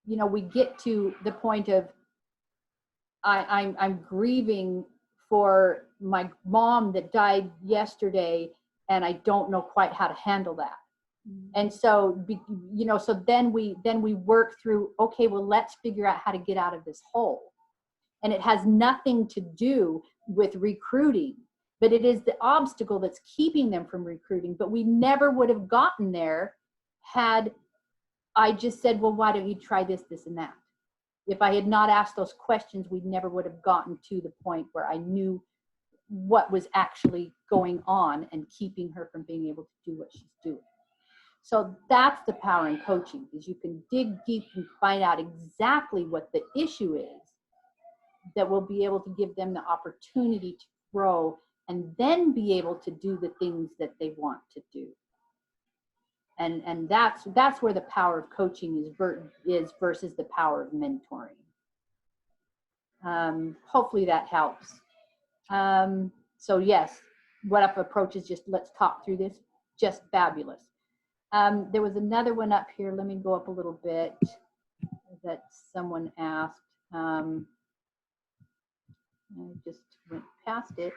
we get to the point of I'm grieving for my mom that died yesterday, and I don't know quite how to handle that. And so, so then we work through, okay, well, let's figure out how to get out of this hole. And it has nothing to do with recruiting, but it is the obstacle that's keeping them from recruiting. But we never would have gotten there had I just said, well, why don't you try this, this, and that? If I had not asked those questions, we never would have gotten to the point where I knew what was actually going on and keeping her from being able to do what she's doing. So that's the power in coaching, is you can dig deep and find out exactly what the issue is that will be able to give them the opportunity to grow and then be able to do the things that they want to do. And that's where the power of coaching is versus the power of mentoring. Hopefully that helps. So yes, what if approach is just let's talk through this, just fabulous. There was another one up here. Let me go up a little bit that someone asked. I just went past it.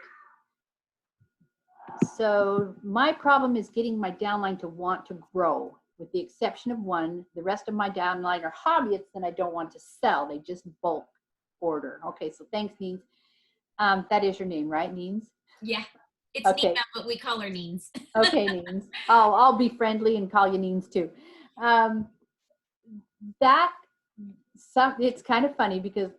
So my problem is getting my downline to want to grow, with the exception of one. The rest of my downline are hobbyists and I don't want to sell. They just bulk order. Okay, so thanks, Neens. That is your name, right, Neens? Yeah, it's okay. Nina, but we call her Neens. Okay, Neens. I'll be friendly and call you Neens too. It's kind of funny because,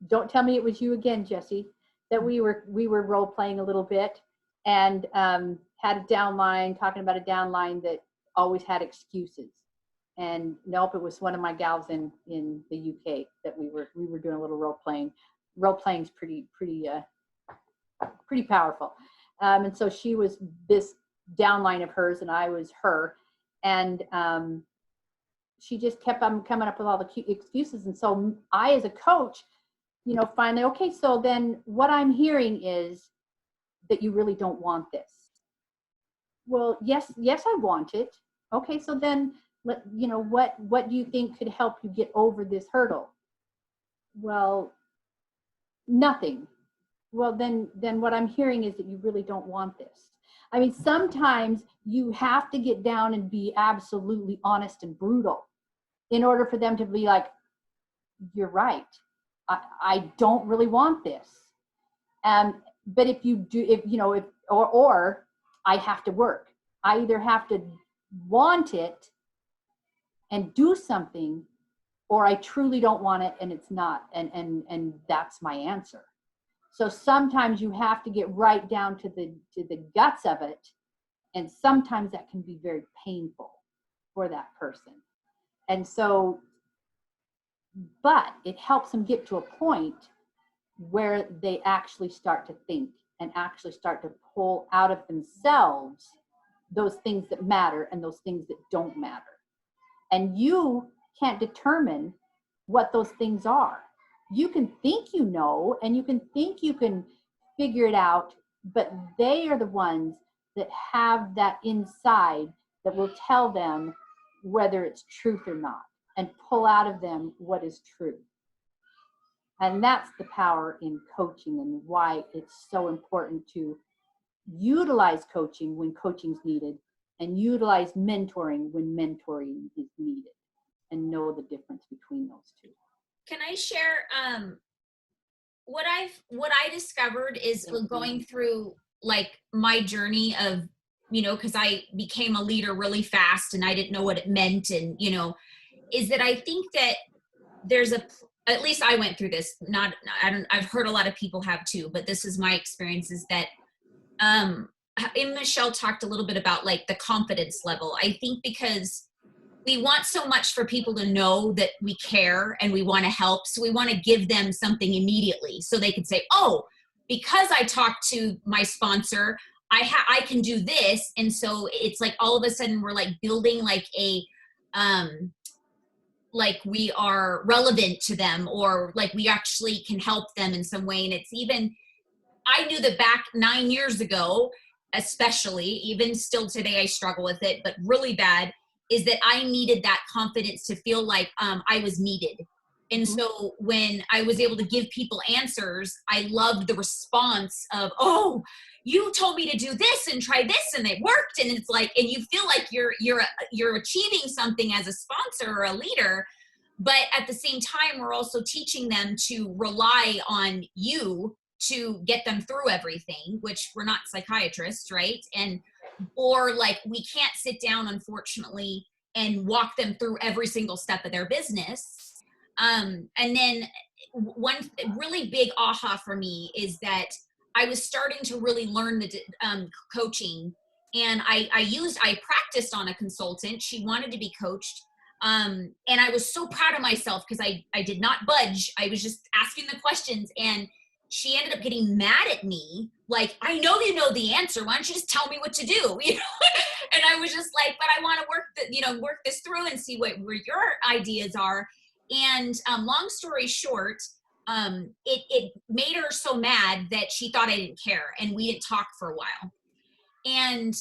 don't tell me it was you again, Jessie, that we were role playing a little bit and had a downline, talking about a downline that always had excuses. And nope, it was one of my gals in the UK that we were doing a little role playing. Role playing is pretty powerful. And so she was this downline of hers and I was her. And she just kept on coming up with all the excuses. And so I, as a coach, finally, okay, so then what I'm hearing is that you really don't want this. Well, yes, I want it. Okay, so then what do you think could help you get over this hurdle? Well, nothing. Well, then what I'm hearing is that you really don't want this. I mean, sometimes you have to get down and be absolutely honest and brutal in order for them to be like, you're right. I don't really want this. But if you do, or I have to work. I either have to want it and do something, or I truly don't want it and it's not, and that's my answer. So sometimes you have to get right down to the guts of it, and sometimes that can be very painful for that person. And so, but it helps them get to a point where they actually start to think and actually start to pull out of themselves those things that matter and those things that don't matter. And you can't determine what those things are. You can think you know, and you can think you can figure it out, but they are the ones that have that inside that will tell them whether it's truth or not, and pull out of them what is true. And that's the power in coaching, and why it's so important to utilize coaching when coaching's needed, and utilize mentoring when mentoring is needed, and know the difference between those two. Can I share what I discovered is going through like my journey of, because I became a leader really fast and I didn't know what it meant, and is that I think that there's at least I went through this, I've heard a lot of people have too, but this is my experience, is that and Michelle talked a little bit about like the confidence level. I think because we want so much for people to know that we care and we want to help. So we want to give them something immediately so they can say, oh, because I talked to my sponsor, I can do this. And so it's like all of a sudden we're like building like a, like we are relevant to them, or like we actually can help them in some way. And it's even, I knew that back 9 years ago, especially, even still today I struggle with it, but really bad, is that I needed that confidence to feel like I was needed. And so when I was able to give people answers, I loved the response of, oh, you told me to do this and try this and it worked. And it's like, and you feel like you're achieving something as a sponsor or a leader, but at the same time, we're also teaching them to rely on you to get them through everything, which we're not psychiatrists, right? Or like we can't sit down, unfortunately, and walk them through every single step of their business. And then one really big aha for me is that I was starting to really learn the coaching, and I practiced on a consultant. She wanted to be coached. And I was so proud of myself because I did not budge. I was just asking the questions, and she ended up getting mad at me. Like, I know you know the answer. Why don't you just tell me what to do? And I was just like, but I want to work this through and see where your ideas are. And long story short, it made her so mad that she thought I didn't care, and we didn't talk for a while. And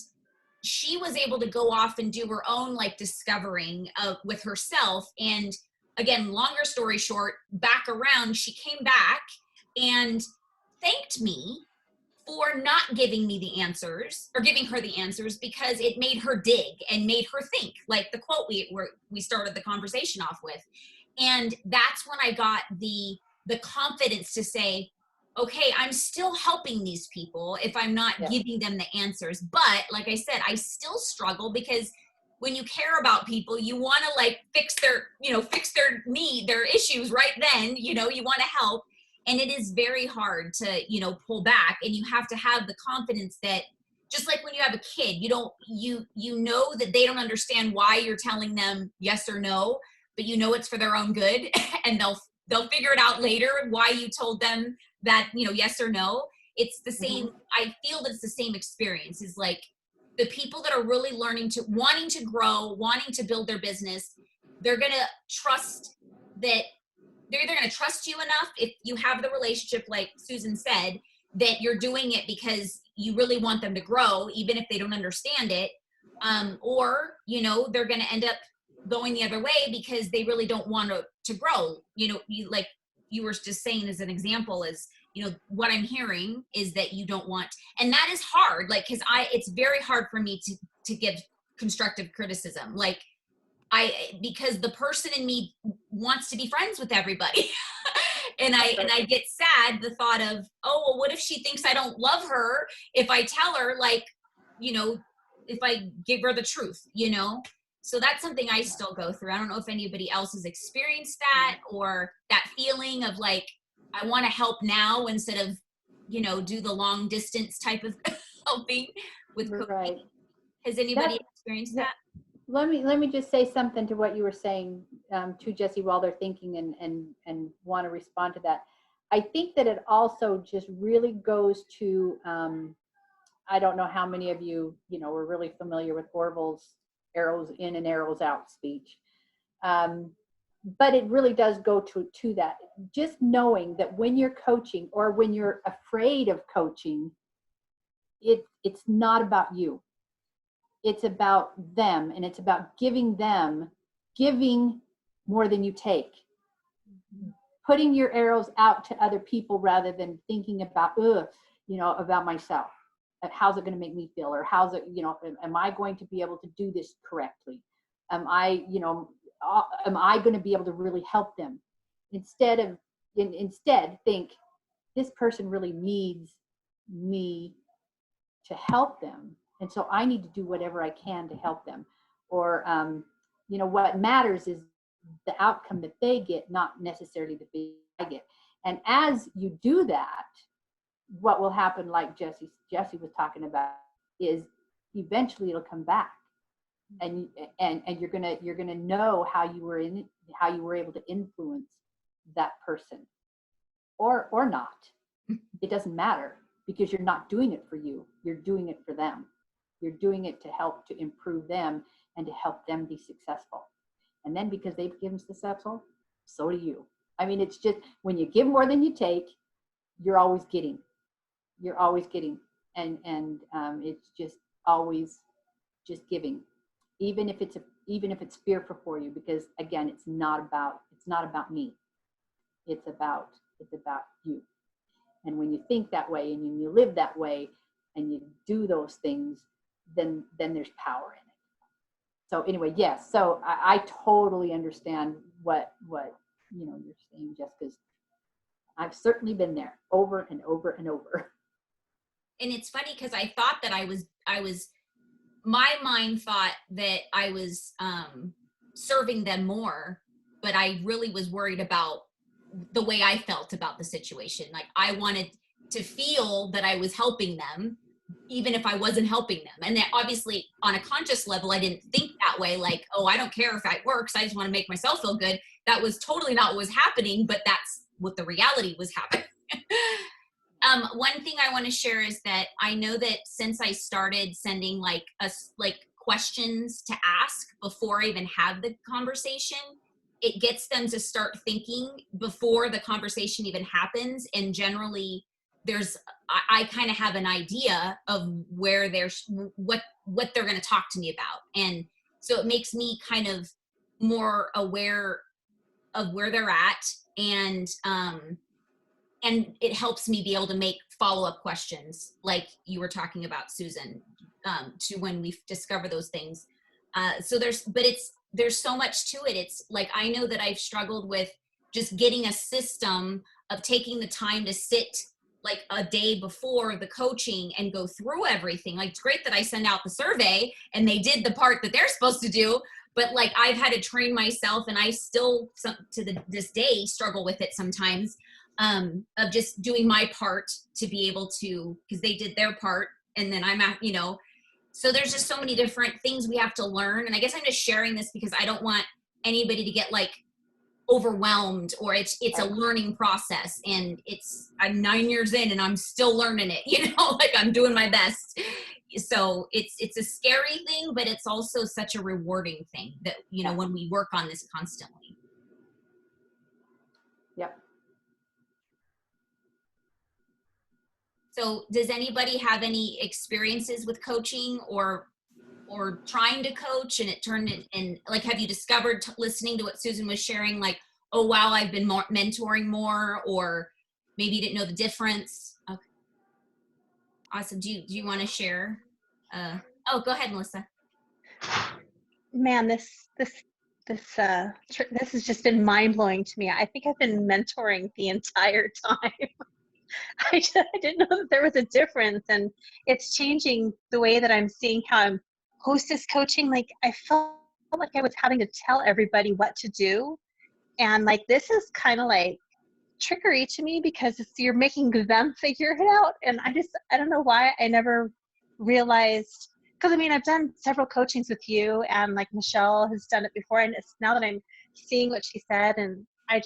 she was able to go off and do her own like discovering with herself. And again, longer story short, back around, she came back and thanked me for not giving me the answers, or giving her the answers, because it made her dig and made her think, like the quote we started the conversation off with. And that's when I got the confidence to say, okay, I'm still helping these people if I'm not giving them the answers. But like I said, I still struggle, because when you care about people, you want to like fix their need, their issues right then, you want to help. And it is very hard to, pull back, and you have to have the confidence that, just like when you have a kid, you know that they don't understand why you're telling them yes or no, but it's for their own good, and they'll figure it out later why you told them that, yes or no. It's the same. I feel that it's the same experience. Is like the people that are really wanting to grow, wanting to build their business, they're going to trust that. They're either going to trust you enough, if you have the relationship, like Susan said, that you're doing it because you really want them to grow, even if they don't understand it. Or, they're going to end up going the other way because they really don't want to grow. Like you were just saying as an example is, what I'm hearing is that you don't want, and that is hard. Like, cause it's very hard for me to give constructive criticism. Like, because the person in me wants to be friends with everybody. And I get sad, the thought of, oh, well, what if she thinks I don't love her if I tell her, like, you know, if I give her the truth, you know? So that's something I still go through. I don't know if anybody else has experienced that, or that feeling of like, I want to help now instead of, you know, do the long distance type of helping with cooking. Right. Has anybody experienced that? Let me just say something to what you were saying, to Jesse, while they're thinking and want to respond to that. I think that it also just really goes to, I don't know how many of you, you know, are really familiar with Orville's arrows in and arrows out speech. But it really does go to that. Just knowing that when you're coaching or when you're afraid of coaching, it's not about you. It's about them, and it's about giving more than you take. Putting your arrows out to other people rather than thinking about, you know, about myself. How's it going to make me feel? Or how's it, you know, am I going to be able to do this correctly? Am I going to be able to really help them? Instead think, this person really needs me to help them. And so I need to do whatever I can to help them. Or, you know, what matters is the outcome that they get, not necessarily the fee I get. And as you do that, what will happen, like Jesse was talking about, is eventually it'll come back. And you're gonna know how you were able to influence that person, or not. It doesn't matter, because you're not doing it for you. You're doing it for them. You're doing it to help to improve them and to help them be successful. And then because they become successful, so do you. I mean, it's just, when you give more than you take, you're always getting. You're always getting. And it's just always just giving. Even if it's fearful for you, because again, it's not about me. It's about you. And when you think that way and you live that way and you do those things, then there's power in it. So anyway, yes. So I totally understand what you know you're saying, Jess, because I've certainly been there over and over and over. And it's funny because I thought that I was my mind thought that I was serving them more, but I really was worried about the way I felt about the situation. Like, I wanted to feel that I was helping them, even if I wasn't helping them. And that obviously on a conscious level, I didn't think that way. Like, oh, I don't care if it works. I just want to make myself feel good. That was totally not what was happening, but that's what the reality was happening. One thing I want to share is that I know that since I started sending like questions to ask before I even have the conversation, it gets them to start thinking before the conversation even happens. And generally I kind of have an idea of where what they're going to talk to me about. And so it makes me kind of more aware of where they're at. And it helps me be able to make follow-up questions like you were talking about, Susan, to when we discover those things. So there's so much to it. It's like, I know that I've struggled with just getting a system of taking the time to sit like a day before the coaching and go through everything. Like, it's great that I send out the survey and they did the part that they're supposed to do, but like, I've had to train myself, and I still this day struggle with it sometimes, of just doing my part to be able to, because they did their part and then I'm at, you know, so there's just so many different things we have to learn. And I guess I'm just sharing this because I don't want anybody to get like overwhelmed, or it's a learning process, and I'm 9 years in and I'm still learning it, you know, like I'm doing my best. So it's a scary thing, but it's also such a rewarding thing that, you know, when we work on this constantly. Yep. So does anybody have any experiences with coaching or trying to coach and it turned in, like, have you discovered listening to what Susan was sharing, like, oh, wow, I've been mentoring more, or maybe you didn't know the difference? Okay. Awesome. Do you want to share? Go ahead, Melissa. Man, this This has just been mind-blowing to me. I think I've been mentoring the entire time. I didn't know that there was a difference, and it's changing the way that I'm seeing how I'm hostess coaching. Like, I felt like I was having to tell everybody what to do, and like this is kind of like trickery to me because you're making them figure it out, and I don't know why I never realized, because I mean I've done several coachings with you, and like Michelle has done it before, and it's now that I'm seeing what she said, and I'm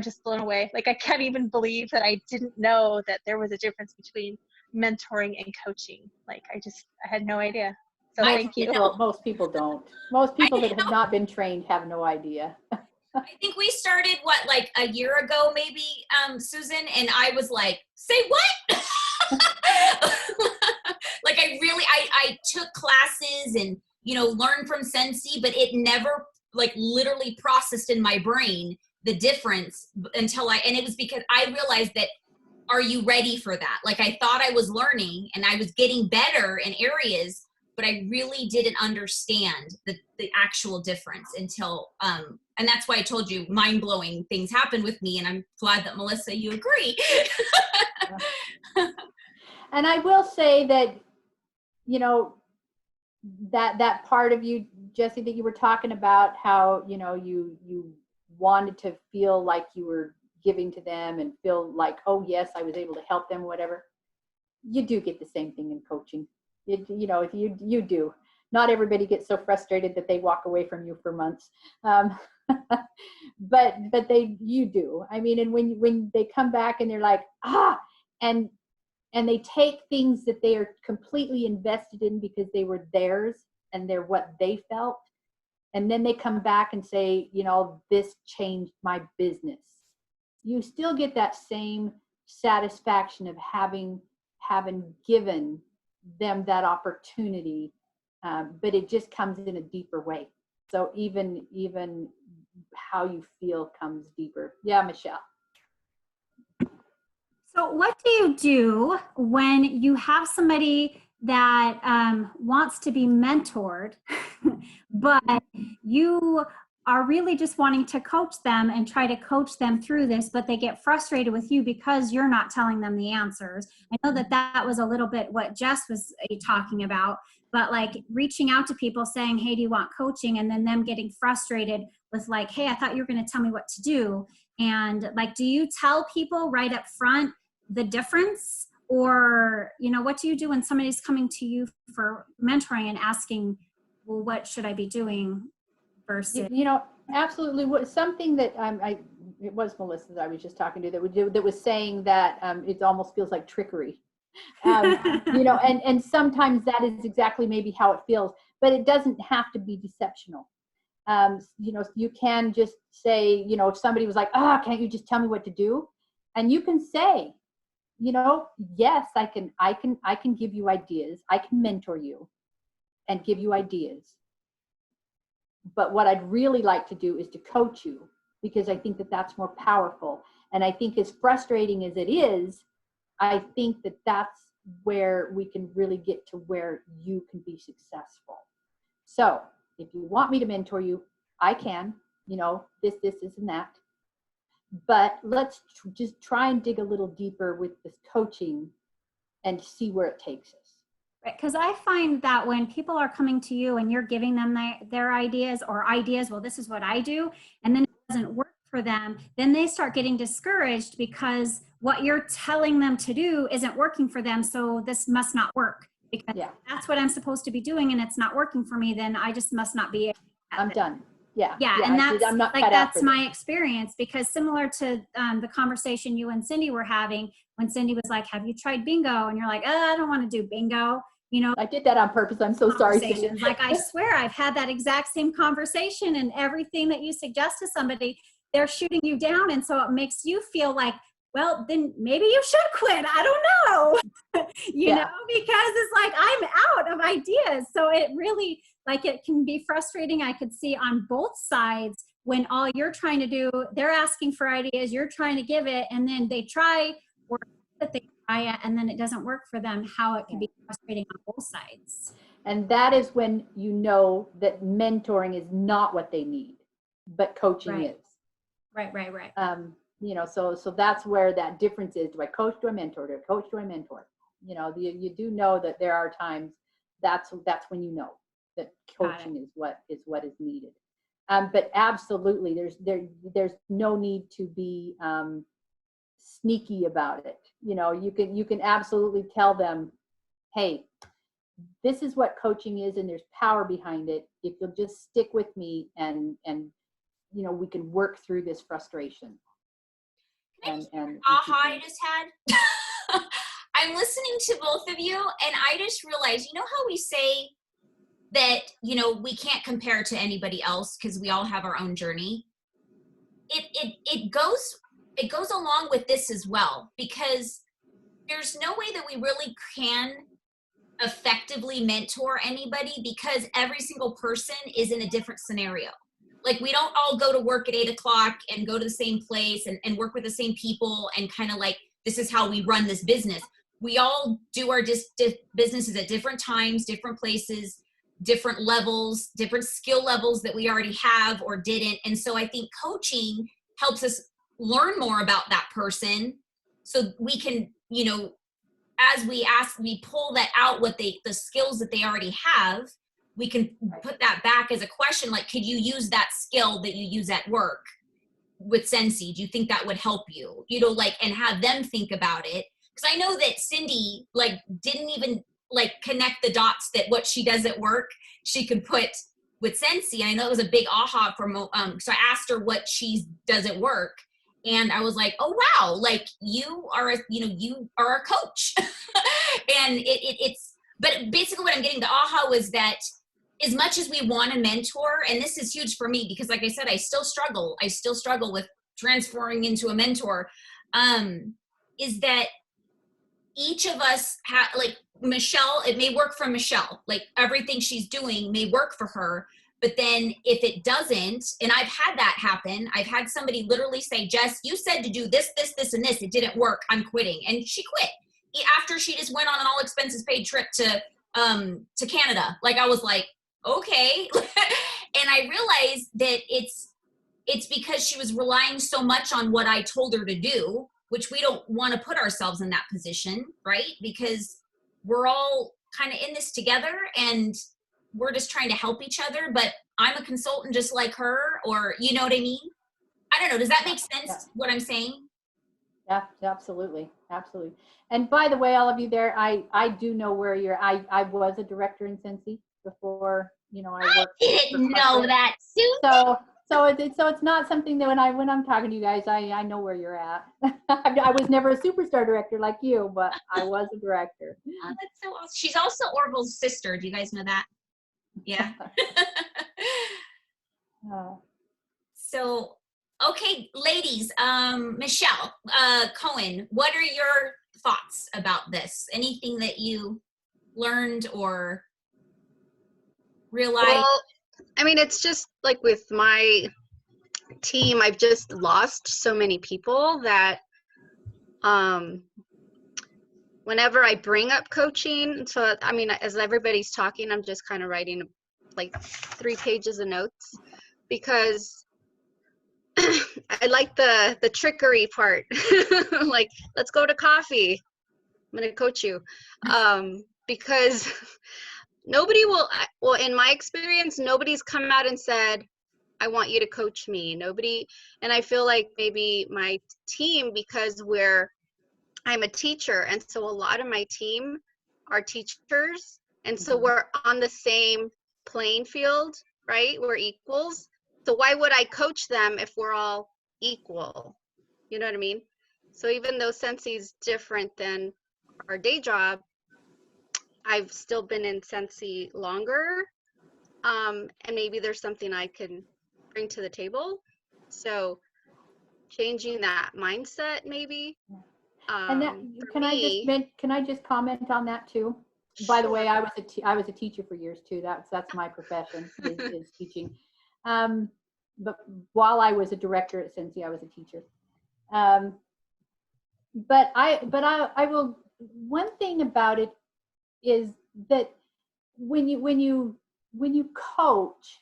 just blown away. Like, I can't even believe that I didn't know that there was a difference between mentoring and coaching. Like, I had no idea. So thank you. Most people don't. Most people that have not been trained have no idea. I think we started like a year ago, maybe, Susan, and I was like, say what? Like, I took classes and, learned from Scentsy, but it never like literally processed in my brain the difference until and it was because I realized that, are you ready for that? Like, I thought I was learning and I was getting better in areas, but I really didn't understand the actual difference until, and that's why I told you mind-blowing things happen with me. And I'm glad that Melissa, you agree. And I will say that, that part of you, Jessie, that you were talking about, how, you wanted to feel like you were giving to them and feel like, oh yes, I was able to help them, whatever. You do get the same thing in coaching. You do. Not everybody gets so frustrated that they walk away from you for months. But you do. I mean, and when they come back and they're like, and they take things that they are completely invested in because they were theirs and they're what they felt. And then they come back and say, this changed my business. You still get that same satisfaction of having given them that opportunity, but it just comes in a deeper way. So even how you feel comes deeper. Yeah, Michelle. So what do you do when you have somebody that wants to be mentored, but you are really just wanting to coach them and try to coach them through this, but they get frustrated with you because you're not telling them the answers? I know that was a little bit what Jess was talking about, but like reaching out to people saying, hey, do you want coaching? And then them getting frustrated with like, hey, I thought you were going to tell me what to do. And like, do you tell people right up front the difference? Or, what do you do when somebody's coming to you for mentoring and asking, well, what should I be doing versus? Absolutely. Something that it was Melissa that I was just talking to that was saying that it almost feels like trickery. And sometimes that is exactly maybe how it feels, but it doesn't have to be deceptional. You can just say, if somebody was like, can't you just tell me what to do? And you can say, yes, I can give you ideas. I can mentor you and give you ideas. But what I'd really like to do is to coach you, because I think that that's more powerful. And I think as frustrating as it is, I think that that's where we can really get to where you can be successful. So if you want me to mentor you, I can, this, and that. But let's just try and dig a little deeper with this coaching and see where it takes us. Right, because I find that when people are coming to you and you're giving them their ideas, well, this is what I do, and then it doesn't work for them, then they start getting discouraged because what you're telling them to do isn't working for them, so this must not work. Because that's what I'm supposed to be doing and it's not working for me, then I just must not be. I'm done. Yeah, and that's my experience, because similar to the conversation you and Cindy were having, when Cindy was like, have you tried bingo? And you're like, I don't want to do bingo. I did that on purpose. I'm so sorry, Cindy. Like, I swear I've had that exact same conversation, and everything that you suggest to somebody, they're shooting you down. And so it makes you feel like, well, then maybe you should quit. I don't know, because it's like, I'm out of ideas. So it really, like, it can be frustrating. I could see on both sides when all you're trying to do, they're asking for ideas, you're trying to give it, and then they try, or that they try it, and then it doesn't work for them, how it can be frustrating on both sides. And that is when you know that mentoring is not what they need, but coaching Right. is. Right. You know, so that's where that difference is. Do I coach? Do I mentor? Do I coach? Do I mentor? You know, you do know that there are times that's when you know that coaching is what is needed. But absolutely, there's no need to be sneaky about it. You know, you can absolutely tell them, hey, this is what coaching is, and there's power behind it. If you'll just stick with me, and you know, we can work through this frustration. And aha I just had. I'm listening to both of you, and I just realized, you know how we say that, you know, we can't compare to anybody else because we all have our own journey. It goes along with this as well, because there's no way that we really can effectively mentor anybody, because every single person is in a different scenario. Like, we don't all go to work at 8 o'clock and go to the same place and work with the same people and kind of like, this is how we run this business. We all do our businesses at different times, different places, different levels, different skill levels that we already have or didn't. And so I think coaching helps us learn more about that person, so we can, you know, as we pull that out, the skills that they already have, we can put that back as a question, like, could you use that skill that you use at work with Scentsy? Do you think that would help you? You know, like, and have them think about it. Because I know that Cindy, like, didn't even, like, connect the dots that what she does at work, she could put with Scentsy. I know it was a big aha for, so I asked her what she does at work. And I was like, oh, wow, like, you are a coach. And it's, but basically what I'm getting, the aha was that as much as we want to mentor, and this is huge for me, because like I said, I still struggle with transferring into a mentor, is that each of us like Michelle, it may work for Michelle, like everything she's doing may work for her. But then if it doesn't, and I've had that happen, I've had somebody literally say, Jess, you said to do this, this, this, and this. It didn't work. I'm quitting. And she quit after she just went on an all expenses paid trip to Canada. Like, I was like, okay. And I realized that it's because she was relying so much on what I told her to do, which we don't want to put ourselves in that position, right? Because we're all kind of in this together, and we're just trying to help each other, but I'm a consultant just like her, or, you know what I mean? I don't know. Does that make sense, what I'm saying? Yeah, absolutely. Absolutely. And by the way, all of you there, I do know where I was a director in Scentsy before, you know, I worked. I didn't know that, Susan. So it's not something that when I'm talking to you guys, I know where you're at. I was never a superstar director like you, but I was a director. Oh, that's so awesome. She's also Orville's sister. Do you guys know that? Yeah. So, okay, ladies, Michelle, Cohen, what are your thoughts about this? Anything that you learned or realized? Well, I mean, it's just like with my team, I've just lost so many people that whenever I bring up coaching, so I mean, as everybody's talking, I'm just kind of writing like 3 pages of notes, because I like the trickery part. Like, let's go to coffee. I'm going to coach you. Because nobody will, well, in my experience, nobody's come out and said, I want you to coach me. Nobody. And I feel like maybe my team, because I'm a teacher, and so a lot of my team are teachers, and so we're on the same playing field, right? We're equals. So why would I coach them if we're all equal? You know what I mean? So even though Scentsy's different than our day job, I've still been in Scentsy longer, and maybe there's something I can bring to the table. So changing that mindset, maybe. And that, can I just comment on that too? By the way, I was a teacher for years too. That's my profession, is teaching. But while I was a director at Scentsy, I was a teacher. But I will. One thing about it is that when you coach,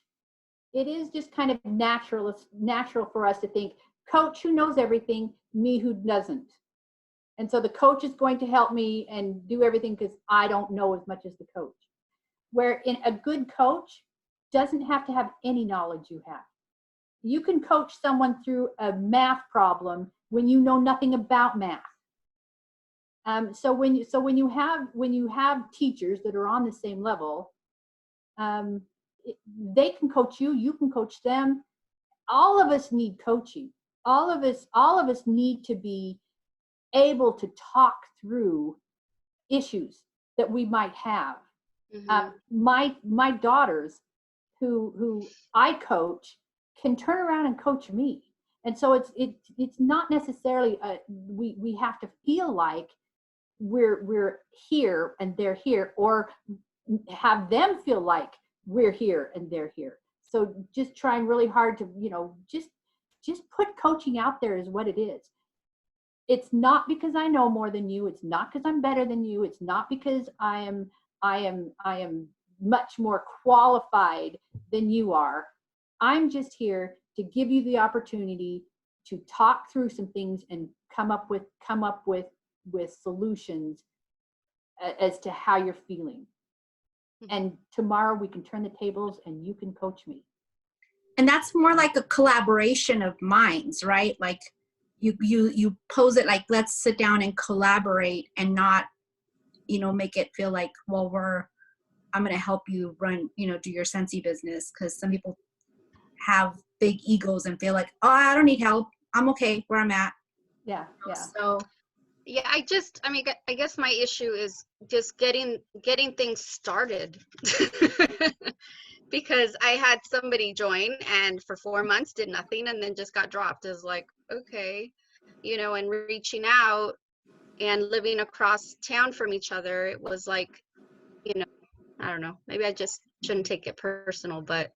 it is just kind of natural for us to think, coach who knows everything, me who doesn't. And so the coach is going to help me and do everything because I don't know as much as the coach. Where in a good coach doesn't have to have any knowledge you have. You can coach someone through a math problem when you know nothing about math. So when you have teachers that are on the same level, they can coach you. You can coach them. All of us need coaching. All of us need to be able to talk through issues that we might have. My daughters, who I coach, can turn around and coach me, and so it's not necessarily we have to feel like we're here and they're here, or have them feel like we're here and they're here. So just trying really hard to just put coaching out there is what it is. It's not because I know more than you. It's not because I'm better than you. It's not because I am much more qualified than you are. I'm just here to give you the opportunity to talk through some things and come up with solutions as to how you're feeling. And tomorrow we can turn the tables and you can coach me. And that's more like a collaboration of minds, right? Like you pose it like, let's sit down and collaborate, and not, make it feel like, well, I'm going to help you run, do your Scentsy business. Cause some people have big egos and feel like, oh, I don't need help. I'm okay where I'm at. Yeah. So Yeah, I guess my issue is just getting things started. Because I had somebody join and for 4 months did nothing and then just got dropped. Is like, okay, and reaching out and living across town from each other, it was like, I don't know, maybe I just shouldn't take it personal, but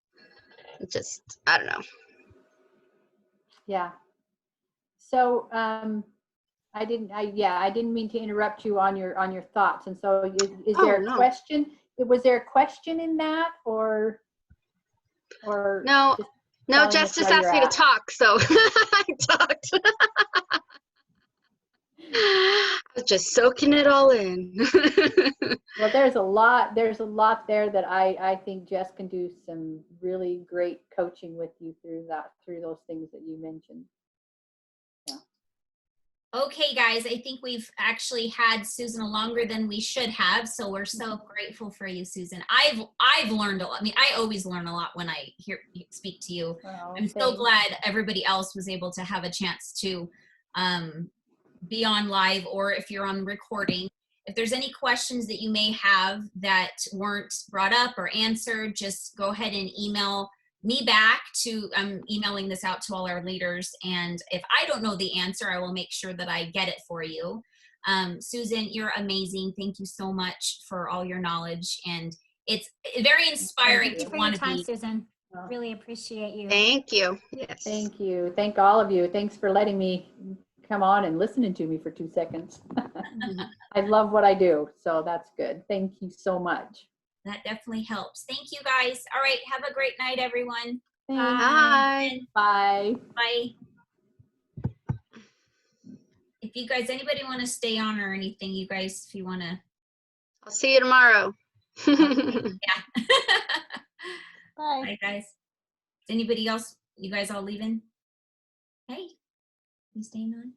it just, I don't know. Yeah. So I didn't mean to interrupt you on your thoughts. And so is there a question? Was there a question in that or no, Jess just asked me to talk, so I talked. I was just soaking it all in. Well, there's a lot there that I think Jess can do some really great coaching with you through those things that you mentioned. Yeah. Okay, guys, I think we've actually had Susan longer than we should have, so we're so grateful for you, Susan. I've learned a lot. I mean, I always learn a lot when I speak to you. Oh, I'm so glad everybody else was able to have a chance to be on live, or if you're on recording. If there's any questions that you may have that weren't brought up or answered, just go ahead and email me back to, I'm emailing this out to all our leaders, and if I don't know the answer, I will make sure that I get it for you. Susan, you're amazing. Thank you so much for all your knowledge, and it's very inspiring Thank you to for want your to time, be. Susan. Really appreciate you. Thank you. Yes. Thank you. Thank all of you. Thanks for letting me come on and listening to me for 2 seconds. I love what I do, so that's good. Thank you so much. That definitely helps. Thank you, guys. All right, have a great night, everyone. Bye. Bye. Bye. If you guys, anybody want to stay on or anything, you guys, if you want to. I'll see you tomorrow. Yeah. Bye. Bye, guys. Is anybody else? You guys all leaving? Hey, you staying on?